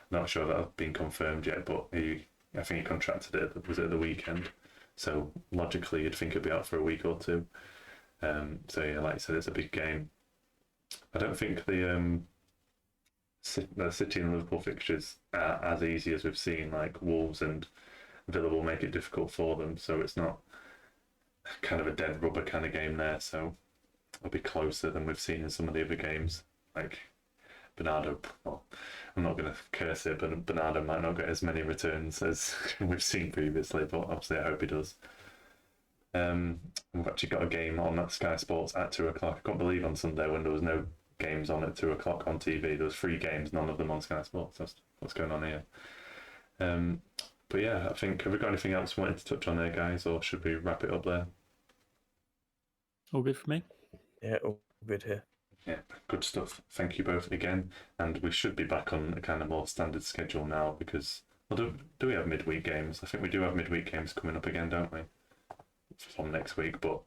Not sure that's been confirmed yet, but I think he contracted it. Was it the weekend? So logically, you'd think he'd be out for a week or two. So yeah, like I said, it's a big game. I don't think the City and Liverpool fixtures are as easy as we've seen. Like Wolves and Villa will make it difficult for them, so it's not kind of a dead rubber kind of game there. So it'll be closer than we've seen in some of the other games. Like Bernardo, well, I'm not going to curse it, but Bernardo might not get as many returns as we've seen previously, but obviously I hope he does. We've actually got a game on at Sky Sports at 2 o'clock. I can't believe on Sunday when there was no games on at 2 o'clock on TV. There was 3 games, none of them on Sky Sports. That's what's going on here. But yeah, I think, have we got anything else we wanted to touch on there, guys, or should we wrap it up there? All good for me. Yeah, all good here. Yeah, good stuff. Thank you both again. And we should be back on a kind of more standard schedule now because, well, do we have midweek games? I think we do have midweek games coming up again, don't we? From next week, but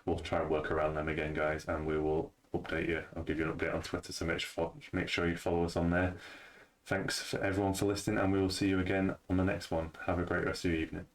we'll try and work around them again, guys, and we will update you. I'll give you an update on Twitter, so make sure you follow us on there. Thanks for everyone for listening, and we will see you again on the next one. Have a great rest of your evening.